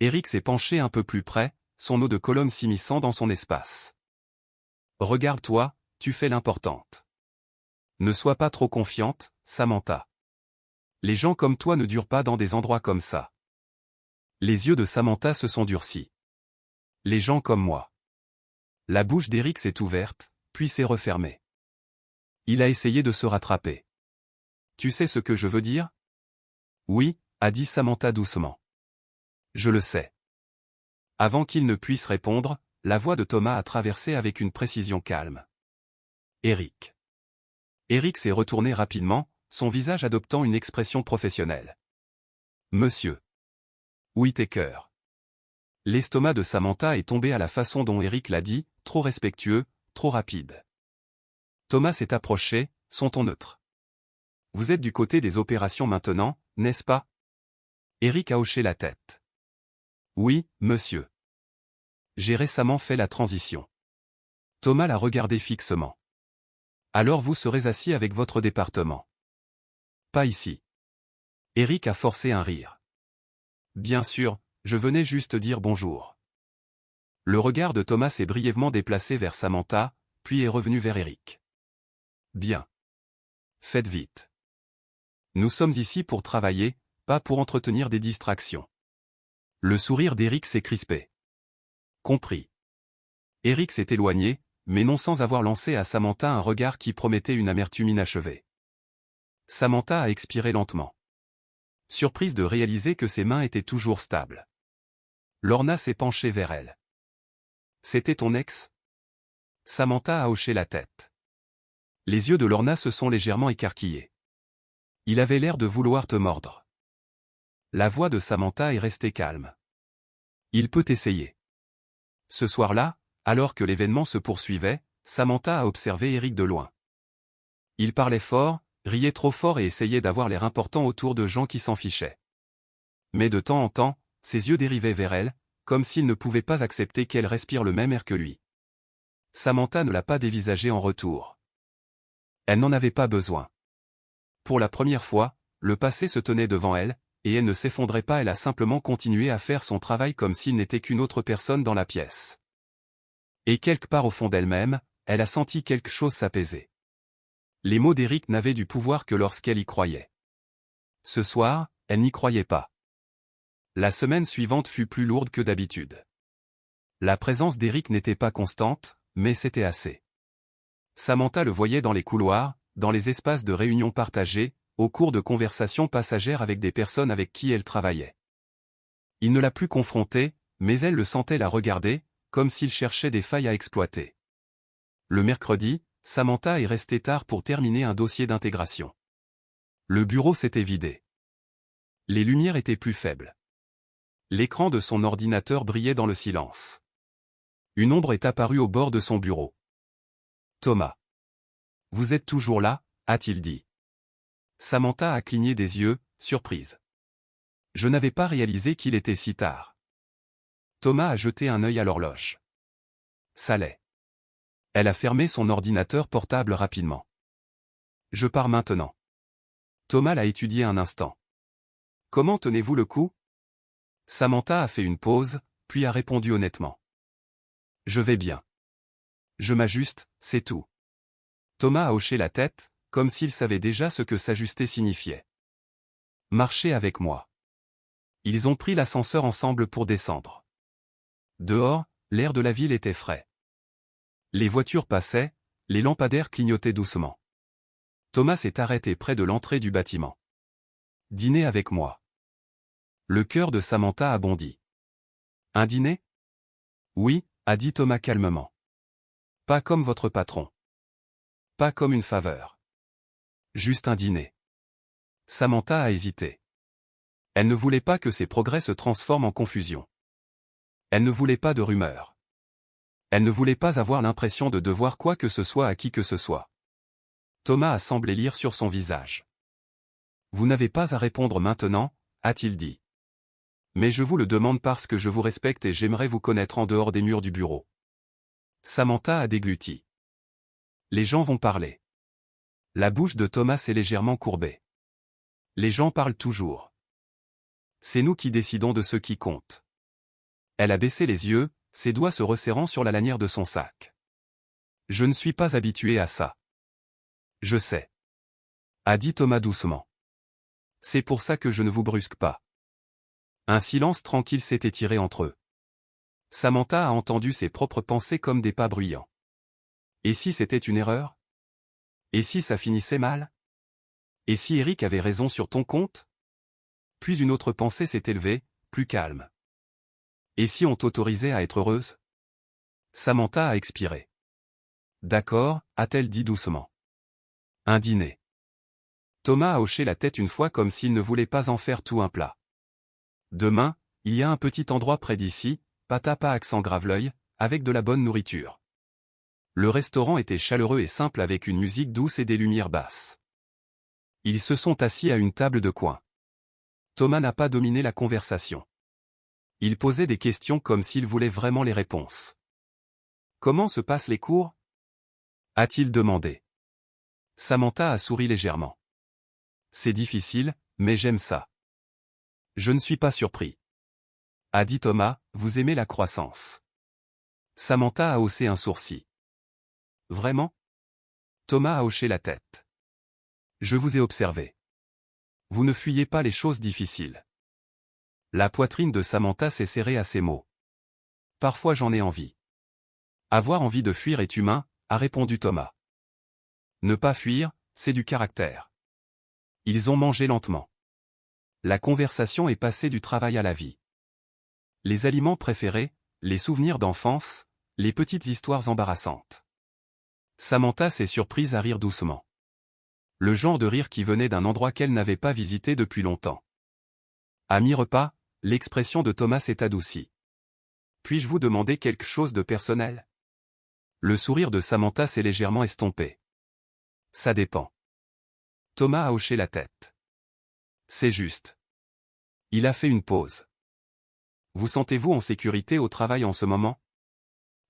Éric s'est penché un peu plus près, son eau de colonne s'immisçant dans son espace. Regarde-toi, tu fais l'importante. Ne sois pas trop confiante, Samantha. Les gens comme toi ne durent pas dans des endroits comme ça. Les yeux de Samantha se sont durcis. Les gens comme moi. La bouche d'Éric s'est ouverte, puis s'est refermée. Il a essayé de se rattraper. Tu sais ce que je veux dire? Oui, a dit Samantha doucement. Je le sais. Avant qu'il ne puisse répondre, la voix de Thomas a traversé avec une précision calme. Éric. Éric s'est retourné rapidement, son visage adoptant une expression professionnelle. Monsieur. Whittaker. L'estomac de Samantha est tombé à la façon dont Éric l'a dit, trop respectueux, trop rapide. Thomas s'est approché, son ton neutre. Vous êtes du côté des opérations maintenant, n'est-ce pas? Éric a hoché la tête. Oui, monsieur. J'ai récemment fait la transition. Thomas l'a regardé fixement. Alors vous serez assis avec votre département. Pas ici. Éric a forcé un rire. Bien sûr, je venais juste dire bonjour. Le regard de Thomas s'est brièvement déplacé vers Samantha, puis est revenu vers Éric. Bien. Faites vite. Nous sommes ici pour travailler, pas pour entretenir des distractions. Le sourire d'Éric s'est crispé. Compris. Éric s'est éloigné, mais non sans avoir lancé à Samantha un regard qui promettait une amertume inachevée. Samantha a expiré lentement. Surprise de réaliser que ses mains étaient toujours stables. Lorna s'est penchée vers elle. C'était ton ex? Samantha a hoché la tête. Les yeux de Lorna se sont légèrement écarquillés. Il avait l'air de vouloir te mordre. La voix de Samantha est restée calme. Il peut essayer. Ce soir-là, alors que l'événement se poursuivait, Samantha a observé Éric de loin. Il parlait fort, riait trop fort et essayait d'avoir l'air important autour de gens qui s'en fichaient. Mais de temps en temps, ses yeux dérivaient vers elle, comme s'il ne pouvait pas accepter qu'elle respire le même air que lui. Samantha ne l'a pas dévisagé en retour. Elle n'en avait pas besoin. Pour la première fois, le passé se tenait devant elle, et elle ne s'effondrait pas, elle a simplement continué à faire son travail comme s'il n'était qu'une autre personne dans la pièce. Et quelque part au fond d'elle-même, elle a senti quelque chose s'apaiser. Les mots d'Éric n'avaient du pouvoir que lorsqu'elle y croyait. Ce soir, elle n'y croyait pas. La semaine suivante fut plus lourde que d'habitude. La présence d'Éric n'était pas constante, mais c'était assez. Samantha le voyait dans les couloirs, dans les espaces de réunion partagés, au cours de conversations passagères avec des personnes avec qui elle travaillait. Il ne l'a plus confrontée, mais elle le sentait la regarder, comme s'il cherchait des failles à exploiter. Le mercredi, Samantha est restée tard pour terminer un dossier d'intégration. Le bureau s'était vidé. Les lumières étaient plus faibles. L'écran de son ordinateur brillait dans le silence. Une ombre est apparue au bord de son bureau. Thomas. Vous êtes toujours là, a-t-il dit. Samantha a cligné des yeux, surprise. Je n'avais pas réalisé qu'il était si tard. Thomas a jeté un œil à l'horloge. Ça l'est. Elle a fermé son ordinateur portable rapidement. Je pars maintenant. Thomas l'a étudié un instant. Comment tenez-vous le coup? Samantha a fait une pause, puis a répondu honnêtement. Je vais bien. Je m'ajuste, c'est tout. Thomas a hoché la tête, comme s'il savait déjà ce que s'ajuster signifiait. Marchez avec moi. Ils ont pris l'ascenseur ensemble pour descendre. Dehors, l'air de la ville était frais. Les voitures passaient, les lampadaires clignotaient doucement. Thomas s'est arrêté près de l'entrée du bâtiment. « Dîner avec moi. » Le cœur de Samantha a bondi. « Un dîner ? » « Oui, » a dit Thomas calmement. « Pas comme votre patron. Pas comme une faveur. Juste un dîner. » Samantha a hésité. Elle ne voulait pas que ses progrès se transforment en confusion. Elle ne voulait pas de rumeurs. Elle ne voulait pas avoir l'impression de devoir quoi que ce soit à qui que ce soit. Thomas a semblé lire sur son visage. « Vous n'avez pas à répondre maintenant, » a-t-il dit. « Mais je vous le demande parce que je vous respecte et j'aimerais vous connaître en dehors des murs du bureau. » Samantha a dégluti. Les gens vont parler. La bouche de Thomas s'est légèrement courbée. Les gens parlent toujours. C'est nous qui décidons de ce qui compte. Elle a baissé les yeux, ses doigts se resserrant sur la lanière de son sac. Je ne suis pas habitué à ça. Je sais. A dit Thomas doucement. C'est pour ça que je ne vous brusque pas. Un silence tranquille s'est étiré entre eux. Samantha a entendu ses propres pensées comme des pas bruyants. Et si c'était une erreur? Et si ça finissait mal? Et si Eric avait raison sur ton compte? Puis une autre pensée s'est élevée, plus calme. Et si on t'autorisait à être heureuse? Samantha a expiré. D'accord, a-t-elle dit doucement. Un dîner. Thomas a hoché la tête une fois comme s'il ne voulait pas en faire tout un plat. Demain, il y a un petit endroit près d'ici, Patapa accent Graveleuil, avec de la bonne nourriture. Le restaurant était chaleureux et simple avec une musique douce et des lumières basses. Ils se sont assis à une table de coin. Thomas n'a pas dominé la conversation. Il posait des questions comme s'il voulait vraiment les réponses. « Comment se passent les cours ?» a-t-il demandé. Samantha a souri légèrement. « C'est difficile, mais j'aime ça. » « Je ne suis pas surpris. » a dit Thomas, « Vous aimez la croissance. » Samantha a haussé un sourcil. « Vraiment ?» Thomas a hoché la tête. « Je vous ai observé. Vous ne fuyez pas les choses difficiles. » La poitrine de Samantha s'est serrée à ces mots. « Parfois j'en ai envie. » « Avoir envie de fuir est humain, » a répondu Thomas. « Ne pas fuir, c'est du caractère. » Ils ont mangé lentement. La conversation est passée du travail à la vie. Les aliments préférés, les souvenirs d'enfance, les petites histoires embarrassantes. Samantha s'est surprise à rire doucement. Le genre de rire qui venait d'un endroit qu'elle n'avait pas visité depuis longtemps. À mi-repas, l'expression de Thomas s'est adoucie. « Puis-je vous demander quelque chose de personnel ?» Le sourire de Samantha s'est légèrement estompé. « Ça dépend. » Thomas a hoché la tête. « C'est juste. » Il a fait une pause. « Vous sentez-vous en sécurité au travail en ce moment ?»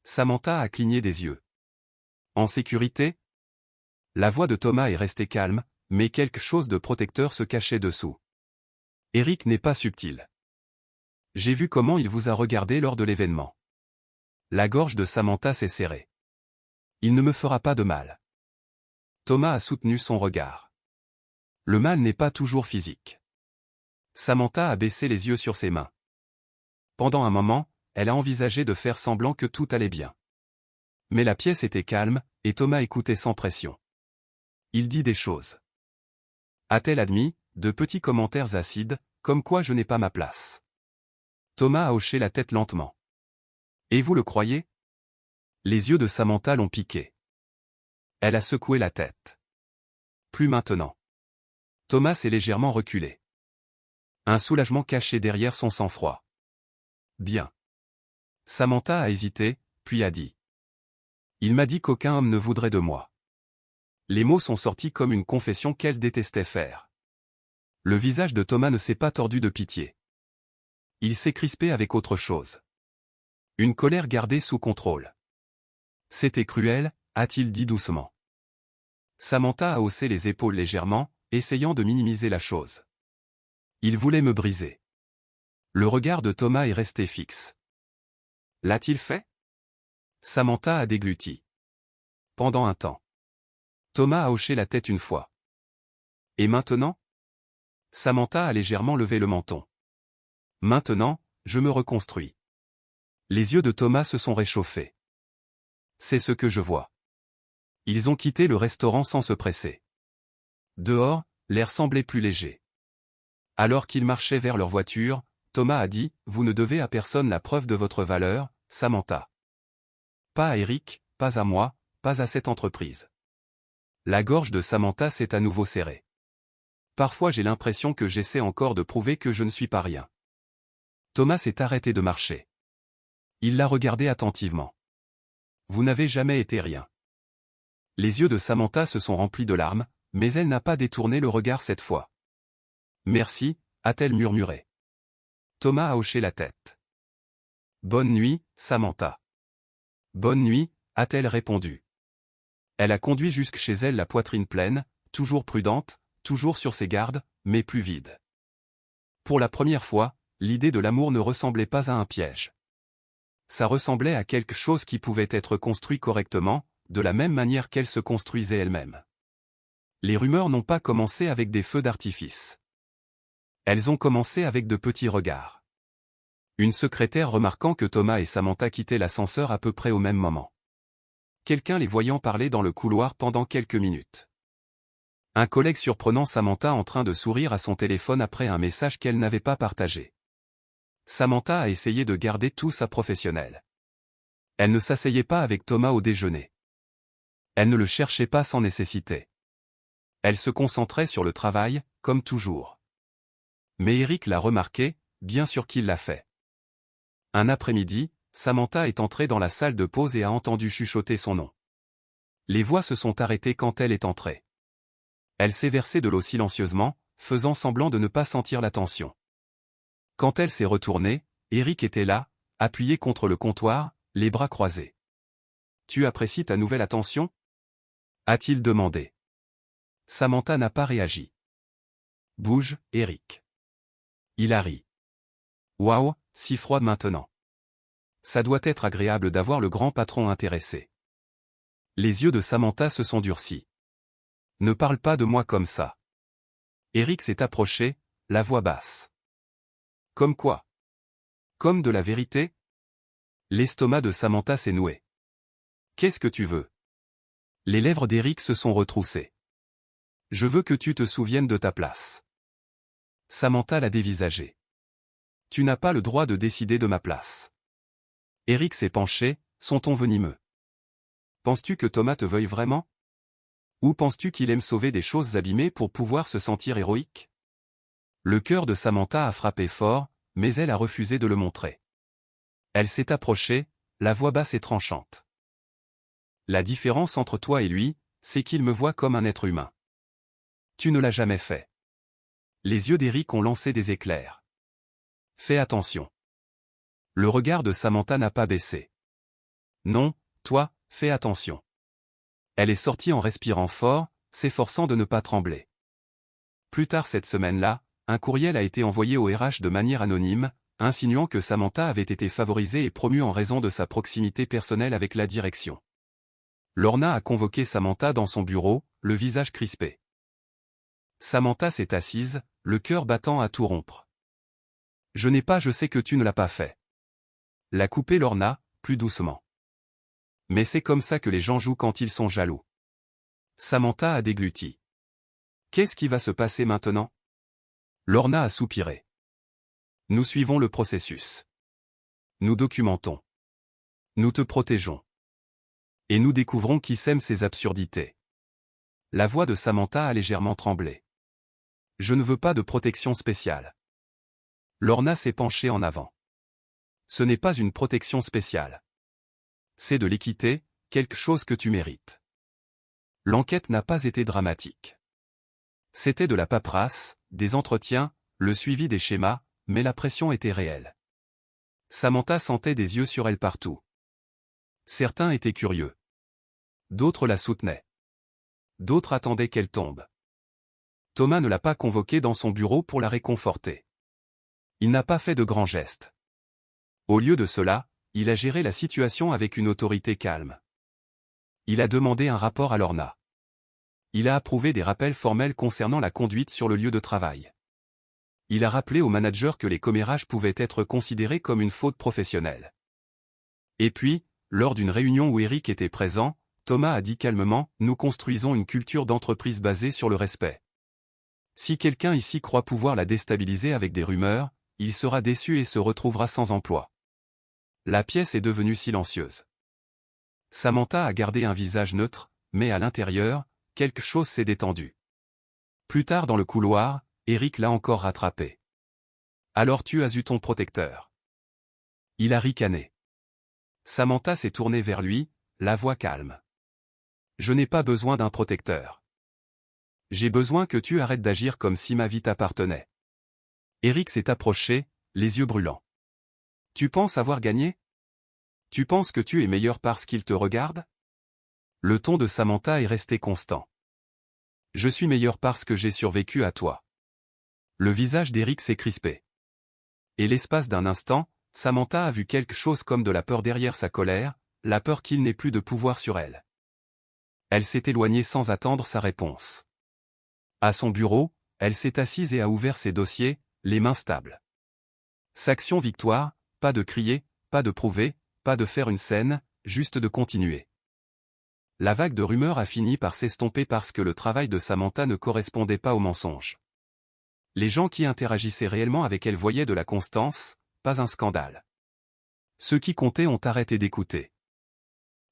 Samantha a cligné des yeux. « En sécurité ?» La voix de Thomas est restée calme, mais quelque chose de protecteur se cachait dessous. « Eric n'est pas subtil. J'ai vu comment il vous a regardé lors de l'événement. » La gorge de Samantha s'est serrée. « Il ne me fera pas de mal. » Thomas a soutenu son regard. « Le mal n'est pas toujours physique. » Samantha a baissé les yeux sur ses mains. Pendant un moment, elle a envisagé de faire semblant que tout allait bien. Mais la pièce était calme, et Thomas écoutait sans pression. Il dit des choses. A-t-elle admis, de petits commentaires acides, comme quoi je n'ai pas ma place. Thomas a hoché la tête lentement. Et vous le croyez? Les yeux de Samantha l'ont piqué. Elle a secoué la tête. Plus maintenant. Thomas s'est légèrement reculé. Un soulagement caché derrière son sang-froid. Bien. Samantha a hésité, puis a dit. Il m'a dit qu'aucun homme ne voudrait de moi. Les mots sont sortis comme une confession qu'elle détestait faire. Le visage de Thomas ne s'est pas tordu de pitié. Il s'est crispé avec autre chose. Une colère gardée sous contrôle. C'était cruel, a-t-il dit doucement. Samantha a haussé les épaules légèrement, essayant de minimiser la chose. Il voulait me briser. Le regard de Thomas est resté fixe. L'a-t-il fait? Samantha a dégluti. Pendant un temps. Thomas a hoché la tête une fois. Et maintenant? Samantha a légèrement levé le menton. Maintenant, je me reconstruis. Les yeux de Thomas se sont réchauffés. C'est ce que je vois. Ils ont quitté le restaurant sans se presser. Dehors, l'air semblait plus léger. Alors qu'ils marchaient vers leur voiture, Thomas a dit « Vous ne devez à personne la preuve de votre valeur, Samantha. Pas à Eric, pas à moi, pas à cette entreprise. » La gorge de Samantha s'est à nouveau serrée. Parfois j'ai l'impression que j'essaie encore de prouver que je ne suis pas rien. Thomas s'est arrêté de marcher. Il l'a regardé attentivement. Vous n'avez jamais été rien. Les yeux de Samantha se sont remplis de larmes, mais elle n'a pas détourné le regard cette fois. Merci, a-t-elle murmuré. Thomas a hoché la tête. Bonne nuit, Samantha. Bonne nuit, a-t-elle répondu. Elle a conduit jusque chez elle la poitrine pleine, toujours prudente, toujours sur ses gardes, mais plus vide. Pour la première fois, l'idée de l'amour ne ressemblait pas à un piège. Ça ressemblait à quelque chose qui pouvait être construit correctement, de la même manière qu'elle se construisait elle-même. Les rumeurs n'ont pas commencé avec des feux d'artifice. Elles ont commencé avec de petits regards. Une secrétaire remarquant que Thomas et Samantha quittaient l'ascenseur à peu près au même moment. Quelqu'un les voyant parler dans le couloir pendant quelques minutes. Un collègue surprenant Samantha en train de sourire à son téléphone après un message qu'elle n'avait pas partagé. Samantha a essayé de garder tout ça professionnel. Elle ne s'asseyait pas avec Thomas au déjeuner. Elle ne le cherchait pas sans nécessité. Elle se concentrait sur le travail, comme toujours. Mais Eric l'a remarqué, bien sûr qu'il l'a fait. Un après-midi, Samantha est entrée dans la salle de pause et a entendu chuchoter son nom. Les voix se sont arrêtées quand elle est entrée. Elle s'est versée de l'eau silencieusement, faisant semblant de ne pas sentir la tension. Quand elle s'est retournée, Eric était là, appuyé contre le comptoir, les bras croisés. « Tu apprécies ta nouvelle attention ?» a-t-il demandé. Samantha n'a pas réagi. « Bouge, Eric. » Il a ri. « Waouh, si froide maintenant. Ça doit être agréable d'avoir le grand patron intéressé. » Les yeux de Samantha se sont durcis. « Ne parle pas de moi comme ça. » Eric s'est approché, la voix basse. « Comme quoi? Comme de la vérité ?» L'estomac de Samantha s'est noué. « Qu'est-ce que tu veux? » Les lèvres d'Eric se sont retroussées. « Je veux que tu te souviennes de ta place. » Samantha l'a dévisagé. « Tu n'as pas le droit de décider de ma place. » Eric s'est penché, son ton venimeux. « Penses-tu que Thomas te veuille vraiment? Ou penses-tu qu'il aime sauver des choses abîmées pour pouvoir se sentir héroïque ?» Le cœur de Samantha a frappé fort, mais elle a refusé de le montrer. Elle s'est approchée, la voix basse et tranchante. « La différence entre toi et lui, c'est qu'il me voit comme un être humain. Tu ne l'as jamais fait. » Les yeux d'Eric ont lancé des éclairs. « Fais attention. » Le regard de Samantha n'a pas baissé. « Non, toi, fais attention. » Elle est sortie en respirant fort, s'efforçant de ne pas trembler. Plus tard cette semaine-là, un courriel a été envoyé au RH de manière anonyme, insinuant que Samantha avait été favorisée et promue en raison de sa proximité personnelle avec la direction. Lorna a convoqué Samantha dans son bureau, le visage crispé. Samantha s'est assise, le cœur battant à tout rompre. « Je sais que tu ne l'as pas fait. » L'a coupé Lorna, plus doucement. « Mais c'est comme ça que les gens jouent quand ils sont jaloux. » Samantha a dégluti. « Qu'est-ce qui va se passer maintenant? » Lorna a soupiré. « Nous suivons le processus. Nous documentons. Nous te protégeons. Et nous découvrons qui sème ces absurdités. » La voix de Samantha a légèrement tremblé. « Je ne veux pas de protection spéciale. » Lorna s'est penchée en avant. « Ce n'est pas une protection spéciale. C'est de l'équité, quelque chose que tu mérites. » L'enquête n'a pas été dramatique. C'était de la paperasse, des entretiens, le suivi des schémas, mais la pression était réelle. Samantha sentait des yeux sur elle partout. Certains étaient curieux. D'autres la soutenaient. D'autres attendaient qu'elle tombe. Thomas ne l'a pas convoquée dans son bureau pour la réconforter. Il n'a pas fait de grands gestes. Au lieu de cela, il a géré la situation avec une autorité calme. Il a demandé un rapport à Lorna. Il a approuvé des rappels formels concernant la conduite sur le lieu de travail. Il a rappelé au manager que les commérages pouvaient être considérés comme une faute professionnelle. Et puis, lors d'une réunion où Eric était présent, Thomas a dit calmement, nous construisons une culture d'entreprise basée sur le respect. Si quelqu'un ici croit pouvoir la déstabiliser avec des rumeurs, il sera déçu et se retrouvera sans emploi. La pièce est devenue silencieuse. Samantha a gardé un visage neutre, mais à l'intérieur, quelque chose s'est détendu. Plus tard dans le couloir, Eric l'a encore rattrapé. Alors tu as eu ton protecteur. Il a ricané. Samantha s'est tournée vers lui, la voix calme. Je n'ai pas besoin d'un protecteur. J'ai besoin que tu arrêtes d'agir comme si ma vie t'appartenait. Eric s'est approché, les yeux brûlants. Tu penses avoir gagné? Tu penses que tu es meilleur parce qu'il te regarde? Le ton de Samantha est resté constant. Je suis meilleur parce que j'ai survécu à toi. Le visage d'Eric s'est crispé. Et l'espace d'un instant, Samantha a vu quelque chose comme de la peur derrière sa colère, la peur qu'il n'ait plus de pouvoir sur elle. Elle s'est éloignée sans attendre sa réponse. À son bureau, elle s'est assise et a ouvert ses dossiers, les mains stables. Sanction victoire, pas de crier, pas de prouver, pas de faire une scène, juste de continuer. La vague de rumeurs a fini par s'estomper parce que le travail de Samantha ne correspondait pas aux mensonges. Les gens qui interagissaient réellement avec elle voyaient de la constance, pas un scandale. Ceux qui comptaient ont arrêté d'écouter.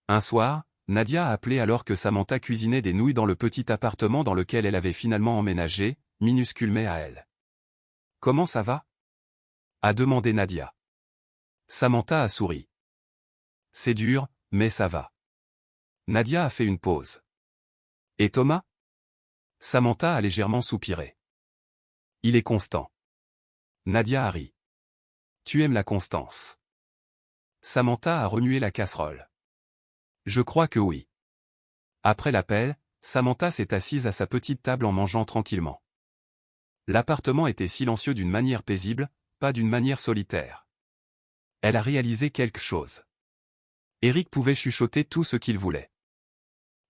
Un soir, Nadia a appelé alors que Samantha cuisinait des nouilles dans le petit appartement dans lequel elle avait finalement emménagé, minuscule mais à elle. « Comment ça va ?» a demandé Nadia. Samantha a souri. « C'est dur, mais ça va. » Nadia a fait une pause. « Et Thomas ?» Samantha a légèrement soupiré. « Il est constant. » Nadia a ri. « Tu aimes la constance. » Samantha a remué la casserole. « Je crois que oui. » Après l'appel, Samantha s'est assise à sa petite table en mangeant tranquillement. L'appartement était silencieux d'une manière paisible, pas d'une manière solitaire. Elle a réalisé quelque chose. Eric pouvait chuchoter tout ce qu'il voulait.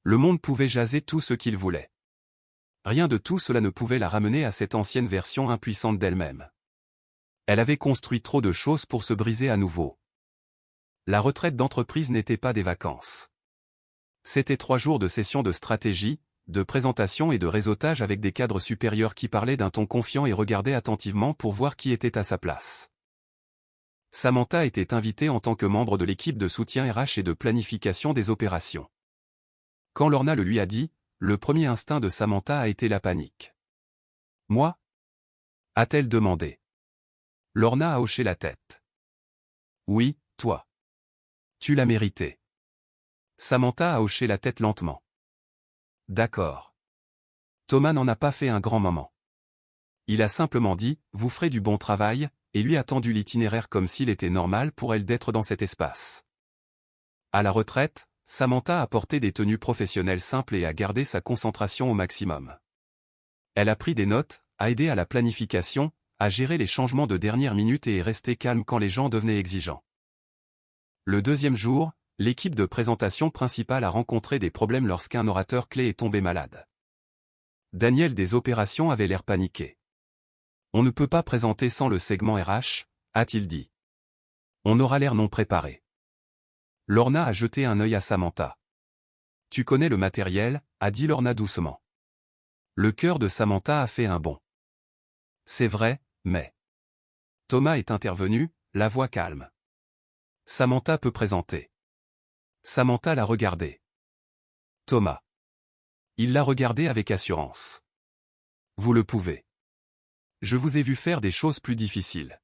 Le monde pouvait jaser tout ce qu'il voulait. Rien de tout cela ne pouvait la ramener à cette ancienne version impuissante d'elle-même. Elle avait construit trop de choses pour se briser à nouveau. La retraite d'entreprise n'était pas des vacances. C'était 3 jours de sessions de stratégie, de présentation et de réseautage avec des cadres supérieurs qui parlaient d'un ton confiant et regardaient attentivement pour voir qui était à sa place. Samantha était invitée en tant que membre de l'équipe de soutien RH et de planification des opérations. Quand Lorna le lui a dit, le premier instinct de Samantha a été la panique. « Moi ?» a-t-elle demandé. Lorna a hoché la tête. « Oui, toi. Tu l'as mérité. » Samantha a hoché la tête lentement. « D'accord. » Thomas n'en a pas fait un grand moment. Il a simplement dit « Vous ferez du bon travail » et lui a tendu l'itinéraire comme s'il était normal pour elle d'être dans cet espace. À la retraite, Samantha a porté des tenues professionnelles simples et a gardé sa concentration au maximum. Elle a pris des notes, a aidé à la planification, a géré les changements de dernière minute et est restée calme quand les gens devenaient exigeants. Le deuxième jour, l'équipe de présentation principale a rencontré des problèmes lorsqu'un orateur clé est tombé malade. Daniel des opérations avait l'air paniqué. « On ne peut pas présenter sans le segment RH, » a-t-il dit. « On aura l'air non préparé. » Lorna a jeté un œil à Samantha. « Tu connais le matériel » a dit Lorna doucement. Le cœur de Samantha a fait un bond. « C'est vrai, mais... » Thomas est intervenu, la voix calme. « Samantha peut présenter. » Samantha l'a regardé. « Thomas. » Il l'a regardé avec assurance. « Vous le pouvez. Je vous ai vu faire des choses plus difficiles. »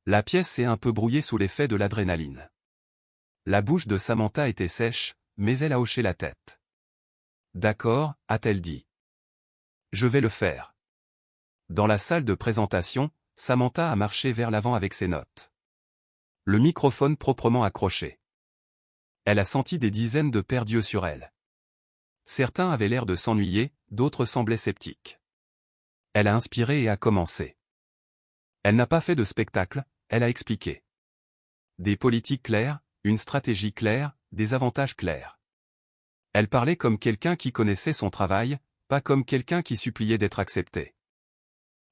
La pièce s'est un peu brouillée sous l'effet de l'adrénaline. La bouche de Samantha était sèche, mais elle a hoché la tête. « D'accord, » a-t-elle dit. « Je vais le faire. » Dans la salle de présentation, Samantha a marché vers l'avant avec ses notes. Le microphone proprement accroché. Elle a senti des dizaines de paires d'yeux sur elle. Certains avaient l'air de s'ennuyer, d'autres semblaient sceptiques. Elle a inspiré et a commencé. Elle n'a pas fait de spectacle, elle a expliqué. Des politiques claires, une stratégie claire, des avantages clairs. Elle parlait comme quelqu'un qui connaissait son travail, pas comme quelqu'un qui suppliait d'être accepté.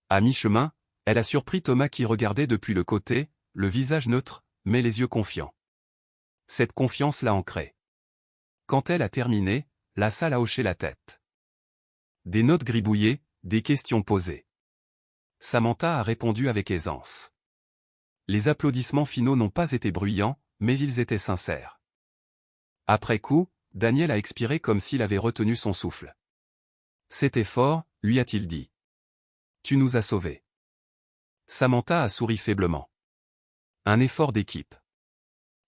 À mi-chemin, elle a surpris Thomas qui regardait depuis le côté, le visage neutre, mais les yeux confiants. Cette confiance l'a ancrée. Quand elle a terminé, la salle a hoché la tête. Des notes gribouillées, des questions posées. Samantha a répondu avec aisance. Les applaudissements finaux n'ont pas été bruyants, mais ils étaient sincères. Après coup, Daniel a expiré comme s'il avait retenu son souffle. C'était fort, lui a-t-il dit. Tu nous as sauvés. Samantha a souri faiblement. Un effort d'équipe.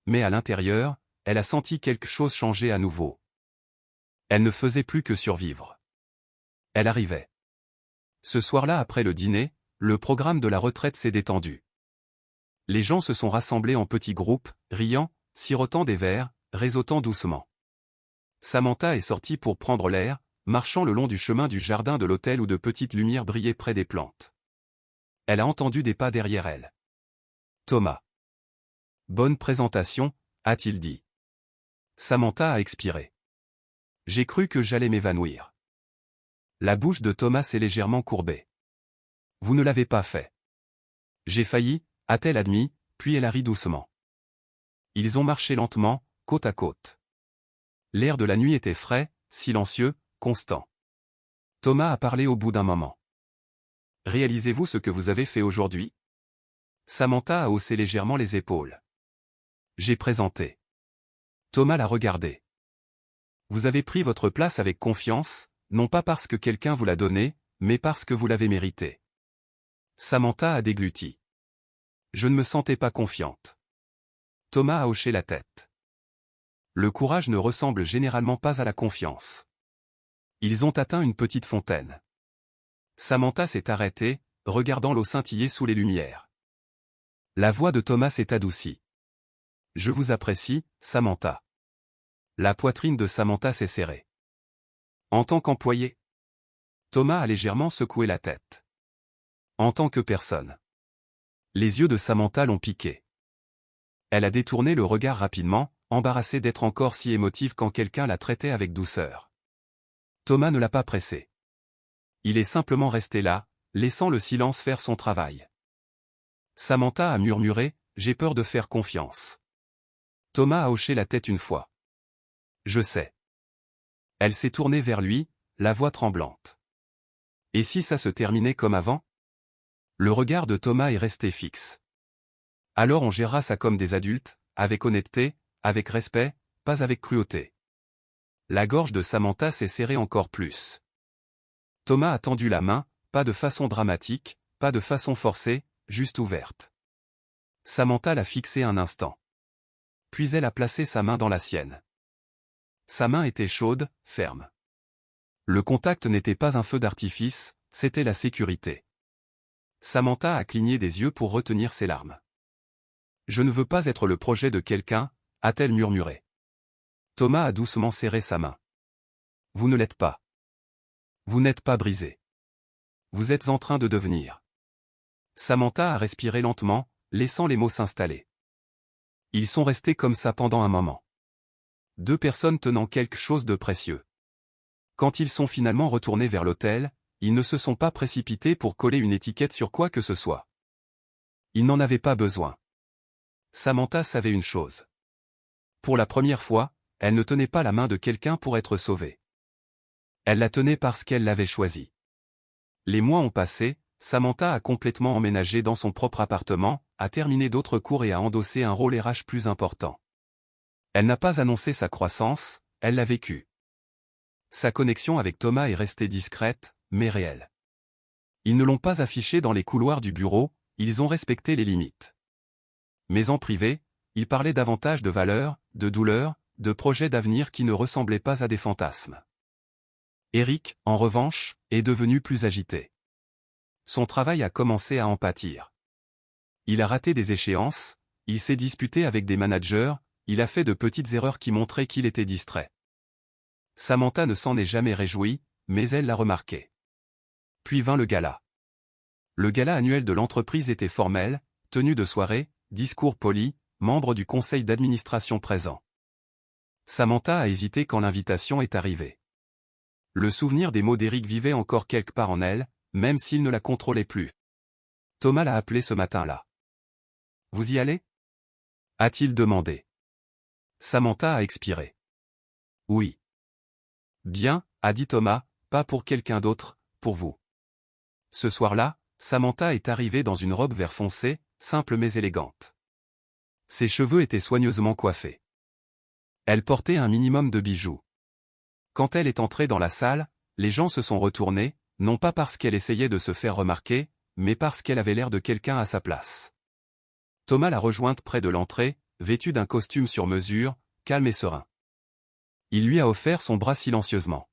Mais à l'intérieur, elle a senti quelque chose changer à nouveau. Elle ne faisait plus que survivre. Elle arrivait. Ce soir-là après le dîner, le programme de la retraite s'est détendu. Les gens se sont rassemblés en petits groupes, riant, sirotant des verres, réseautant doucement. Samantha est sortie pour prendre l'air, marchant le long du chemin du jardin de l'hôtel où de petites lumières brillaient près des plantes. Elle a entendu des pas derrière elle. Thomas. Bonne présentation, a-t-il dit. Samantha a expiré. J'ai cru que j'allais m'évanouir. La bouche de Thomas s'est légèrement courbée. Vous ne l'avez pas fait. J'ai failli, a-t-elle admis, puis elle a ri doucement. Ils ont marché lentement, côte à côte. L'air de la nuit était frais, silencieux, constant. Thomas a parlé au bout d'un moment. Réalisez-vous ce que vous avez fait aujourd'hui? Samantha a haussé légèrement les épaules. J'ai présenté. Thomas l'a regardé. Vous avez pris votre place avec confiance, non pas parce que quelqu'un vous l'a donnée, mais parce que vous l'avez méritée. Samantha a dégluti. Je ne me sentais pas confiante. Thomas a hoché la tête. Le courage ne ressemble généralement pas à la confiance. Ils ont atteint une petite fontaine. Samantha s'est arrêtée, regardant l'eau scintiller sous les lumières. La voix de Thomas s'est adoucie. Je vous apprécie, Samantha. La poitrine de Samantha s'est serrée. En tant qu'employé? Thomas a légèrement secoué la tête. En tant que personne. Les yeux de Samantha l'ont piqué. Elle a détourné le regard rapidement, embarrassée d'être encore si émotive quand quelqu'un la traitait avec douceur. Thomas ne l'a pas pressé. Il est simplement resté là, laissant le silence faire son travail. Samantha a murmuré, j'ai peur de faire confiance. Thomas a hoché la tête une fois. Je sais. Elle s'est tournée vers lui, la voix tremblante. Et si ça se terminait comme avant? Le regard de Thomas est resté fixe. Alors on gérera ça comme des adultes, avec honnêteté, avec respect, pas avec cruauté. La gorge de Samantha s'est serrée encore plus. Thomas a tendu la main, pas de façon dramatique, pas de façon forcée, juste ouverte. Samantha l'a fixée un instant. Puis elle a placé sa main dans la sienne. Sa main était chaude, ferme. Le contact n'était pas un feu d'artifice, c'était la sécurité. Samantha a cligné des yeux pour retenir ses larmes. Je ne veux pas être le projet de quelqu'un, a-t-elle murmuré. Thomas a doucement serré sa main. Vous ne l'êtes pas. Vous n'êtes pas brisé. Vous êtes en train de devenir. Samantha a respiré lentement, laissant les mots s'installer. Ils sont restés comme ça pendant un moment. Deux personnes tenant quelque chose de précieux. Quand ils sont finalement retournés vers l'hôtel, ils ne se sont pas précipités pour coller une étiquette sur quoi que ce soit. Ils n'en avaient pas besoin. Samantha savait une chose. Pour la première fois, elle ne tenait pas la main de quelqu'un pour être sauvée. Elle la tenait parce qu'elle l'avait choisi. Les mois ont passé, Samantha a complètement emménagé dans son propre appartement, a terminé d'autres cours et a endossé un rôle RH plus important. Elle n'a pas annoncé sa croissance, elle l'a vécue. Sa connexion avec Thomas est restée discrète, mais réelle. Ils ne l'ont pas affichée dans les couloirs du bureau, ils ont respecté les limites. Mais en privé, ils parlaient davantage de valeurs, de douleurs, de projets d'avenir qui ne ressemblaient pas à des fantasmes. Eric, en revanche, est devenu plus agité. Son travail a commencé à en pâtir. Il a raté des échéances, il s'est disputé avec des managers, il a fait de petites erreurs qui montraient qu'il était distrait. Samantha ne s'en est jamais réjouie, mais elle l'a remarqué. Puis vint le gala. Le gala annuel de l'entreprise était formel, tenue de soirée, discours polis, membres du conseil d'administration présents. Samantha a hésité quand l'invitation est arrivée. Le souvenir des mots d'Éric vivait encore quelque part en elle, même s'il ne la contrôlait plus. Thomas l'a appelé ce matin-là. Vous y allez? A-t-il demandé. Samantha a expiré. Oui. Bien, a dit Thomas, pas pour quelqu'un d'autre, pour vous. Ce soir-là, Samantha est arrivée dans une robe vert foncé, simple mais élégante. Ses cheveux étaient soigneusement coiffés. Elle portait un minimum de bijoux. Quand elle est entrée dans la salle, les gens se sont retournés, non pas parce qu'elle essayait de se faire remarquer, mais parce qu'elle avait l'air de quelqu'un à sa place. Thomas l'a rejointe près de l'entrée, vêtu d'un costume sur mesure, calme et serein. Il lui a offert son bras silencieusement.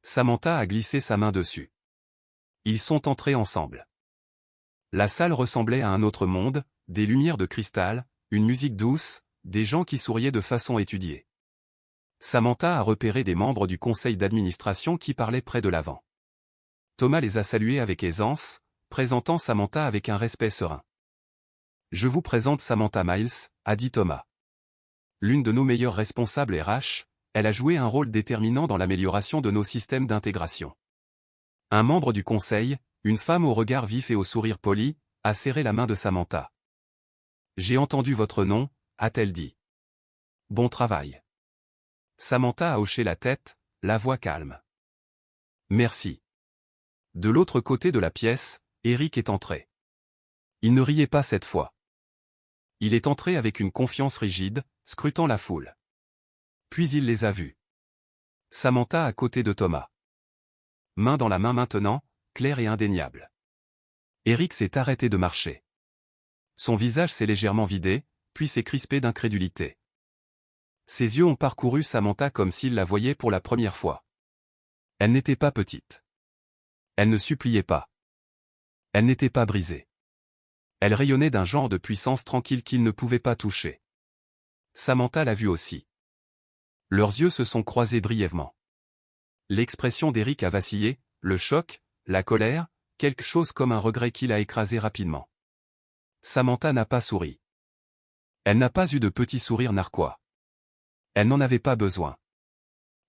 Samantha a glissé sa main dessus. Ils sont entrés ensemble. La salle ressemblait à un autre monde, des lumières de cristal, une musique douce, des gens qui souriaient de façon étudiée. Samantha a repéré des membres du conseil d'administration qui parlaient près de l'avant. Thomas les a salués avec aisance, présentant Samantha avec un respect serein. « Je vous présente Samantha Miles », a dit Thomas. L'une de nos meilleures responsables RH, elle a joué un rôle déterminant dans l'amélioration de nos systèmes d'intégration. Un membre du conseil, une femme au regard vif et au sourire poli, a serré la main de Samantha. « J'ai entendu votre nom », a-t-elle dit. « Bon travail. » Samantha a hoché la tête, la voix calme. « Merci. » De l'autre côté de la pièce, Eric est entré. Il ne riait pas cette fois. Il est entré avec une confiance rigide, scrutant la foule. Puis il les a vus. Samantha à côté de Thomas. Main dans la main maintenant, claire et indéniable. Eric s'est arrêté de marcher. Son visage s'est légèrement vidé, puis s'est crispé d'incrédulité. Ses yeux ont parcouru Samantha comme s'il la voyait pour la première fois. Elle n'était pas petite. Elle ne suppliait pas. Elle n'était pas brisée. Elle rayonnait d'un genre de puissance tranquille qu'il ne pouvait pas toucher. Samantha l'a vue aussi. Leurs yeux se sont croisés brièvement. L'expression d'Eric a vacillé, le choc, la colère, quelque chose comme un regret qui l'a écrasé rapidement. Samantha n'a pas souri. Elle n'a pas eu de petit sourire narquois. Elle n'en avait pas besoin.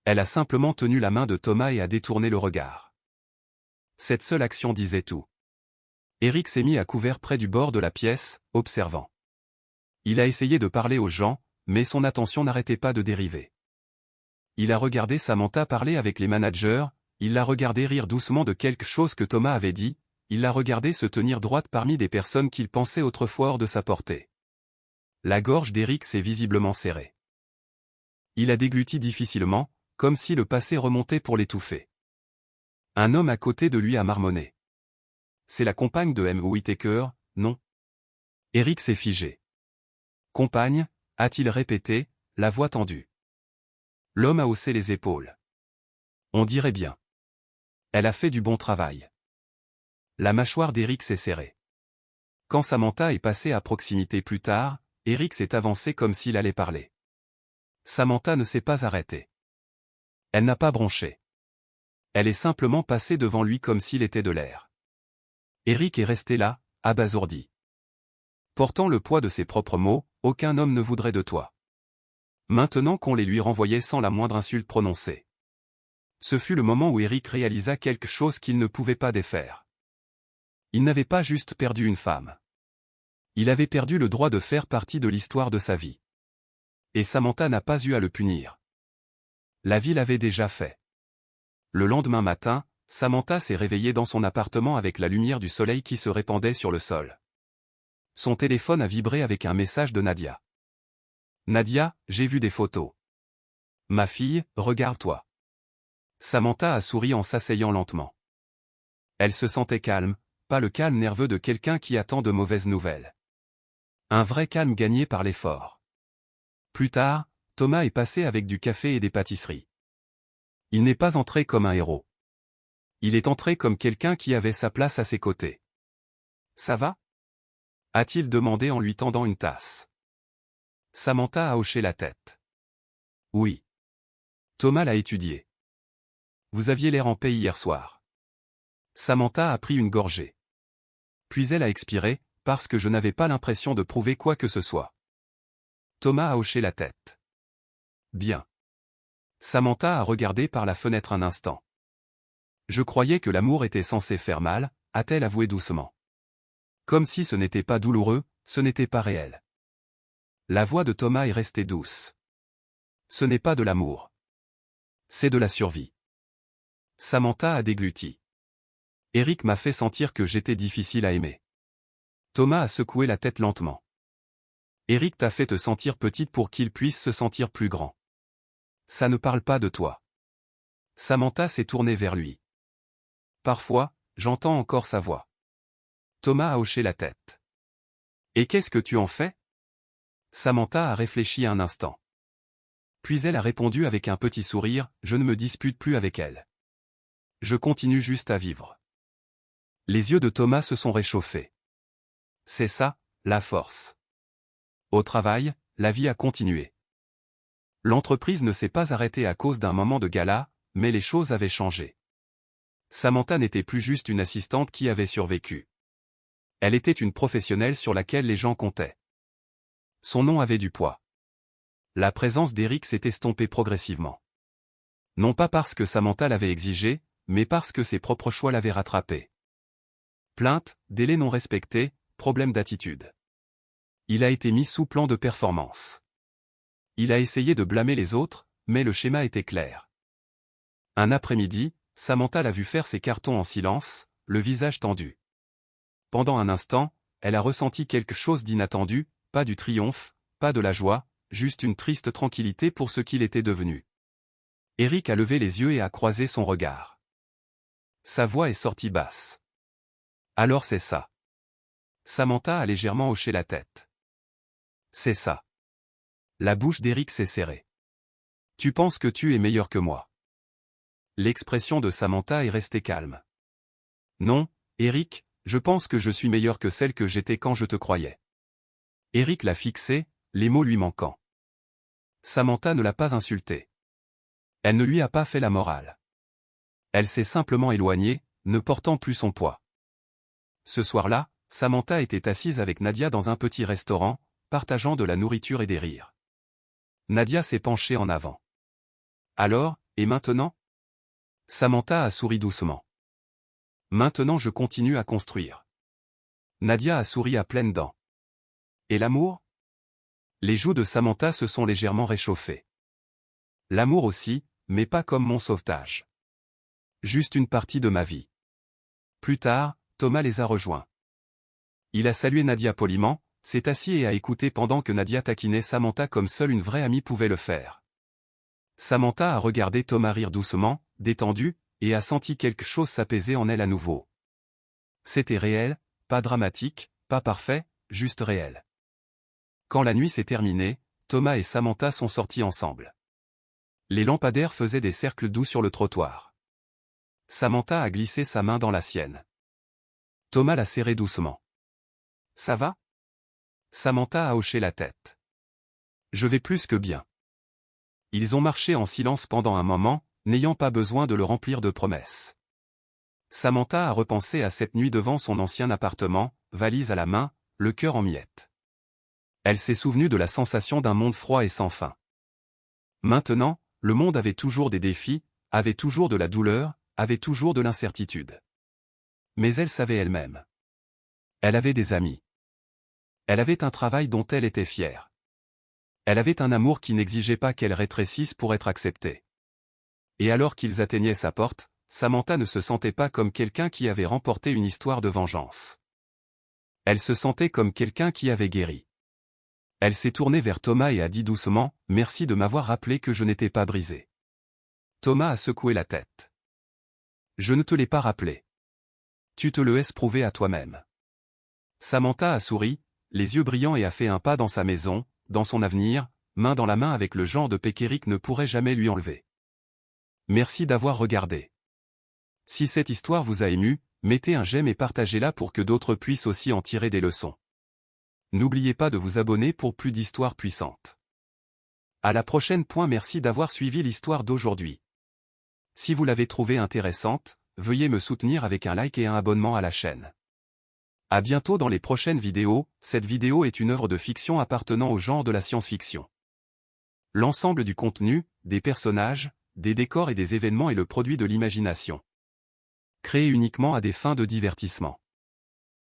Elle a simplement tenu la main de Thomas et a détourné le regard. Cette seule action disait tout. Eric s'est mis à couvert près du bord de la pièce, observant. Il a essayé de parler aux gens, mais son attention n'arrêtait pas de dériver. Il a regardé Samantha parler avec les managers, il l'a regardé rire doucement de quelque chose que Thomas avait dit, il l'a regardé se tenir droite parmi des personnes qu'il pensait autrefois hors de sa portée. La gorge d'Eric s'est visiblement serrée. Il a dégluti difficilement, comme si le passé remontait pour l'étouffer. Un homme à côté de lui a marmonné. C'est la compagne de M. Whittaker, non? Eric s'est figé. Compagne, a-t-il répété, la voix tendue. L'homme a haussé les épaules. On dirait bien. Elle a fait du bon travail. La mâchoire d'Eric s'est serrée. Quand Samantha est passée à proximité plus tard, Eric s'est avancé comme s'il allait parler. Samantha ne s'est pas arrêtée. Elle n'a pas bronché. Elle est simplement passée devant lui comme s'il était de l'air. Eric est resté là, abasourdi. Portant le poids de ses propres mots, aucun homme ne voudrait de toi. Maintenant qu'on les lui renvoyait sans la moindre insulte prononcée. Ce fut le moment où Eric réalisa quelque chose qu'il ne pouvait pas défaire. Il n'avait pas juste perdu une femme. Il avait perdu le droit de faire partie de l'histoire de sa vie. Et Samantha n'a pas eu à le punir. La vie l'avait déjà fait. Le lendemain matin, Samantha s'est réveillée dans son appartement avec la lumière du soleil qui se répandait sur le sol. Son téléphone a vibré avec un message de Nadia. Nadia, j'ai vu des photos. Ma fille, regarde-toi. Samantha a souri en s'asseyant lentement. Elle se sentait calme, pas le calme nerveux de quelqu'un qui attend de mauvaises nouvelles. Un vrai calme gagné par l'effort. Plus tard, Thomas est passé avec du café et des pâtisseries. Il n'est pas entré comme un héros. Il est entré comme quelqu'un qui avait sa place à ses côtés. « Ça va » a-t-il demandé en lui tendant une tasse. Samantha a hoché la tête. « Oui. » Thomas l'a étudié. « Vous aviez l'air en paix hier soir. » Samantha a pris une gorgée. Puis elle a expiré, parce que je n'avais pas l'impression de prouver quoi que ce soit. Thomas a hoché la tête. « Bien. » Samantha a regardé par la fenêtre un instant. Je croyais que l'amour était censé faire mal, a-t-elle avoué doucement. Comme si ce n'était pas douloureux, ce n'était pas réel. La voix de Thomas est restée douce. Ce n'est pas de l'amour. C'est de la survie. Samantha a dégluti. Eric m'a fait sentir que j'étais difficile à aimer. Thomas a secoué la tête lentement. Eric t'a fait te sentir petite pour qu'il puisse se sentir plus grand. Ça ne parle pas de toi. Samantha s'est tournée vers lui. Parfois, j'entends encore sa voix. Thomas a hoché la tête. Et qu'est-ce que tu en fais? Samantha a réfléchi un instant. Puis elle a répondu avec un petit sourire, je ne me dispute plus avec elle. Je continue juste à vivre. Les yeux de Thomas se sont réchauffés. C'est ça, la force. Au travail, la vie a continué. L'entreprise ne s'est pas arrêtée à cause d'un moment de gala, mais les choses avaient changé. Samantha n'était plus juste une assistante qui avait survécu. Elle était une professionnelle sur laquelle les gens comptaient. Son nom avait du poids. La présence d'Eric s'est estompée progressivement. Non pas parce que Samantha l'avait exigé, mais parce que ses propres choix l'avaient rattrapé. Plainte, délai non respecté, problème d'attitude. Il a été mis sous plan de performance. Il a essayé de blâmer les autres, mais le schéma était clair. Un après-midi, Samantha l'a vu faire ses cartons en silence, le visage tendu. Pendant un instant, elle a ressenti quelque chose d'inattendu, pas du triomphe, pas de la joie, juste une triste tranquillité pour ce qu'il était devenu. Eric a levé les yeux et a croisé son regard. Sa voix est sortie basse. Alors c'est ça. Samantha a légèrement hoché la tête. C'est ça. La bouche d'Eric s'est serrée. Tu penses que tu es meilleur que moi. L'expression de Samantha est restée calme. Non, Eric, je pense que je suis meilleure que celle que j'étais quand je te croyais. Eric l'a fixé, les mots lui manquant. Samantha ne l'a pas insulté. Elle ne lui a pas fait la morale. Elle s'est simplement éloignée, ne portant plus son poids. Ce soir-là, Samantha était assise avec Nadia dans un petit restaurant, partageant de la nourriture et des rires. Nadia s'est penchée en avant. Alors, et maintenant? Samantha a souri doucement. Maintenant je continue à construire. Nadia a souri à pleines dents. Et l'amour? Les joues de Samantha se sont légèrement réchauffées. L'amour aussi, mais pas comme mon sauvetage. Juste une partie de ma vie. Plus tard, Thomas les a rejoints. Il a salué Nadia poliment, s'est assis et a écouté pendant que Nadia taquinait Samantha comme seule une vraie amie pouvait le faire. Samantha a regardé Thomas rire doucement, détendu, et a senti quelque chose s'apaiser en elle à nouveau. C'était réel, pas dramatique, pas parfait, juste réel. Quand la nuit s'est terminée, Thomas et Samantha sont sortis ensemble. Les lampadaires faisaient des cercles doux sur le trottoir. Samantha a glissé sa main dans la sienne. Thomas l'a serrée doucement. « Ça va ?» Samantha a hoché la tête. « Je vais plus que bien. » Ils ont marché en silence pendant un moment, n'ayant pas besoin de le remplir de promesses. Samantha a repensé à cette nuit devant son ancien appartement, valise à la main, le cœur en miettes. Elle s'est souvenue de la sensation d'un monde froid et sans fin. Maintenant, le monde avait toujours des défis, avait toujours de la douleur, avait toujours de l'incertitude. Mais elle savait elle-même. Elle avait des amis. Elle avait un travail dont elle était fière. Elle avait un amour qui n'exigeait pas qu'elle rétrécisse pour être acceptée. Et alors qu'ils atteignaient sa porte, Samantha ne se sentait pas comme quelqu'un qui avait remporté une histoire de vengeance. Elle se sentait comme quelqu'un qui avait guéri. Elle s'est tournée vers Thomas et a dit doucement, « Merci de m'avoir rappelé que je n'étais pas brisée. » Thomas a secoué la tête. « Je ne te l'ai pas rappelé. Tu te le laisses prouver à toi-même. » Samantha a souri, les yeux brillants et a fait un pas dans sa maison, dans son avenir, main dans la main avec le genre de paix qu'Eric ne pourrait jamais lui enlever. Merci d'avoir regardé. Si cette histoire vous a ému, mettez un j'aime et partagez-la pour que d'autres puissent aussi en tirer des leçons. N'oubliez pas de vous abonner pour plus d'histoires puissantes. À la prochaine. Merci d'avoir suivi l'histoire d'aujourd'hui. Si vous l'avez trouvée intéressante, veuillez me soutenir avec un like et un abonnement à la chaîne. À bientôt dans les prochaines vidéos. Cette vidéo est une œuvre de fiction appartenant au genre de la science-fiction. L'ensemble du contenu, des personnages, des décors et des événements est le produit de l'imagination. Créé uniquement à des fins de divertissement.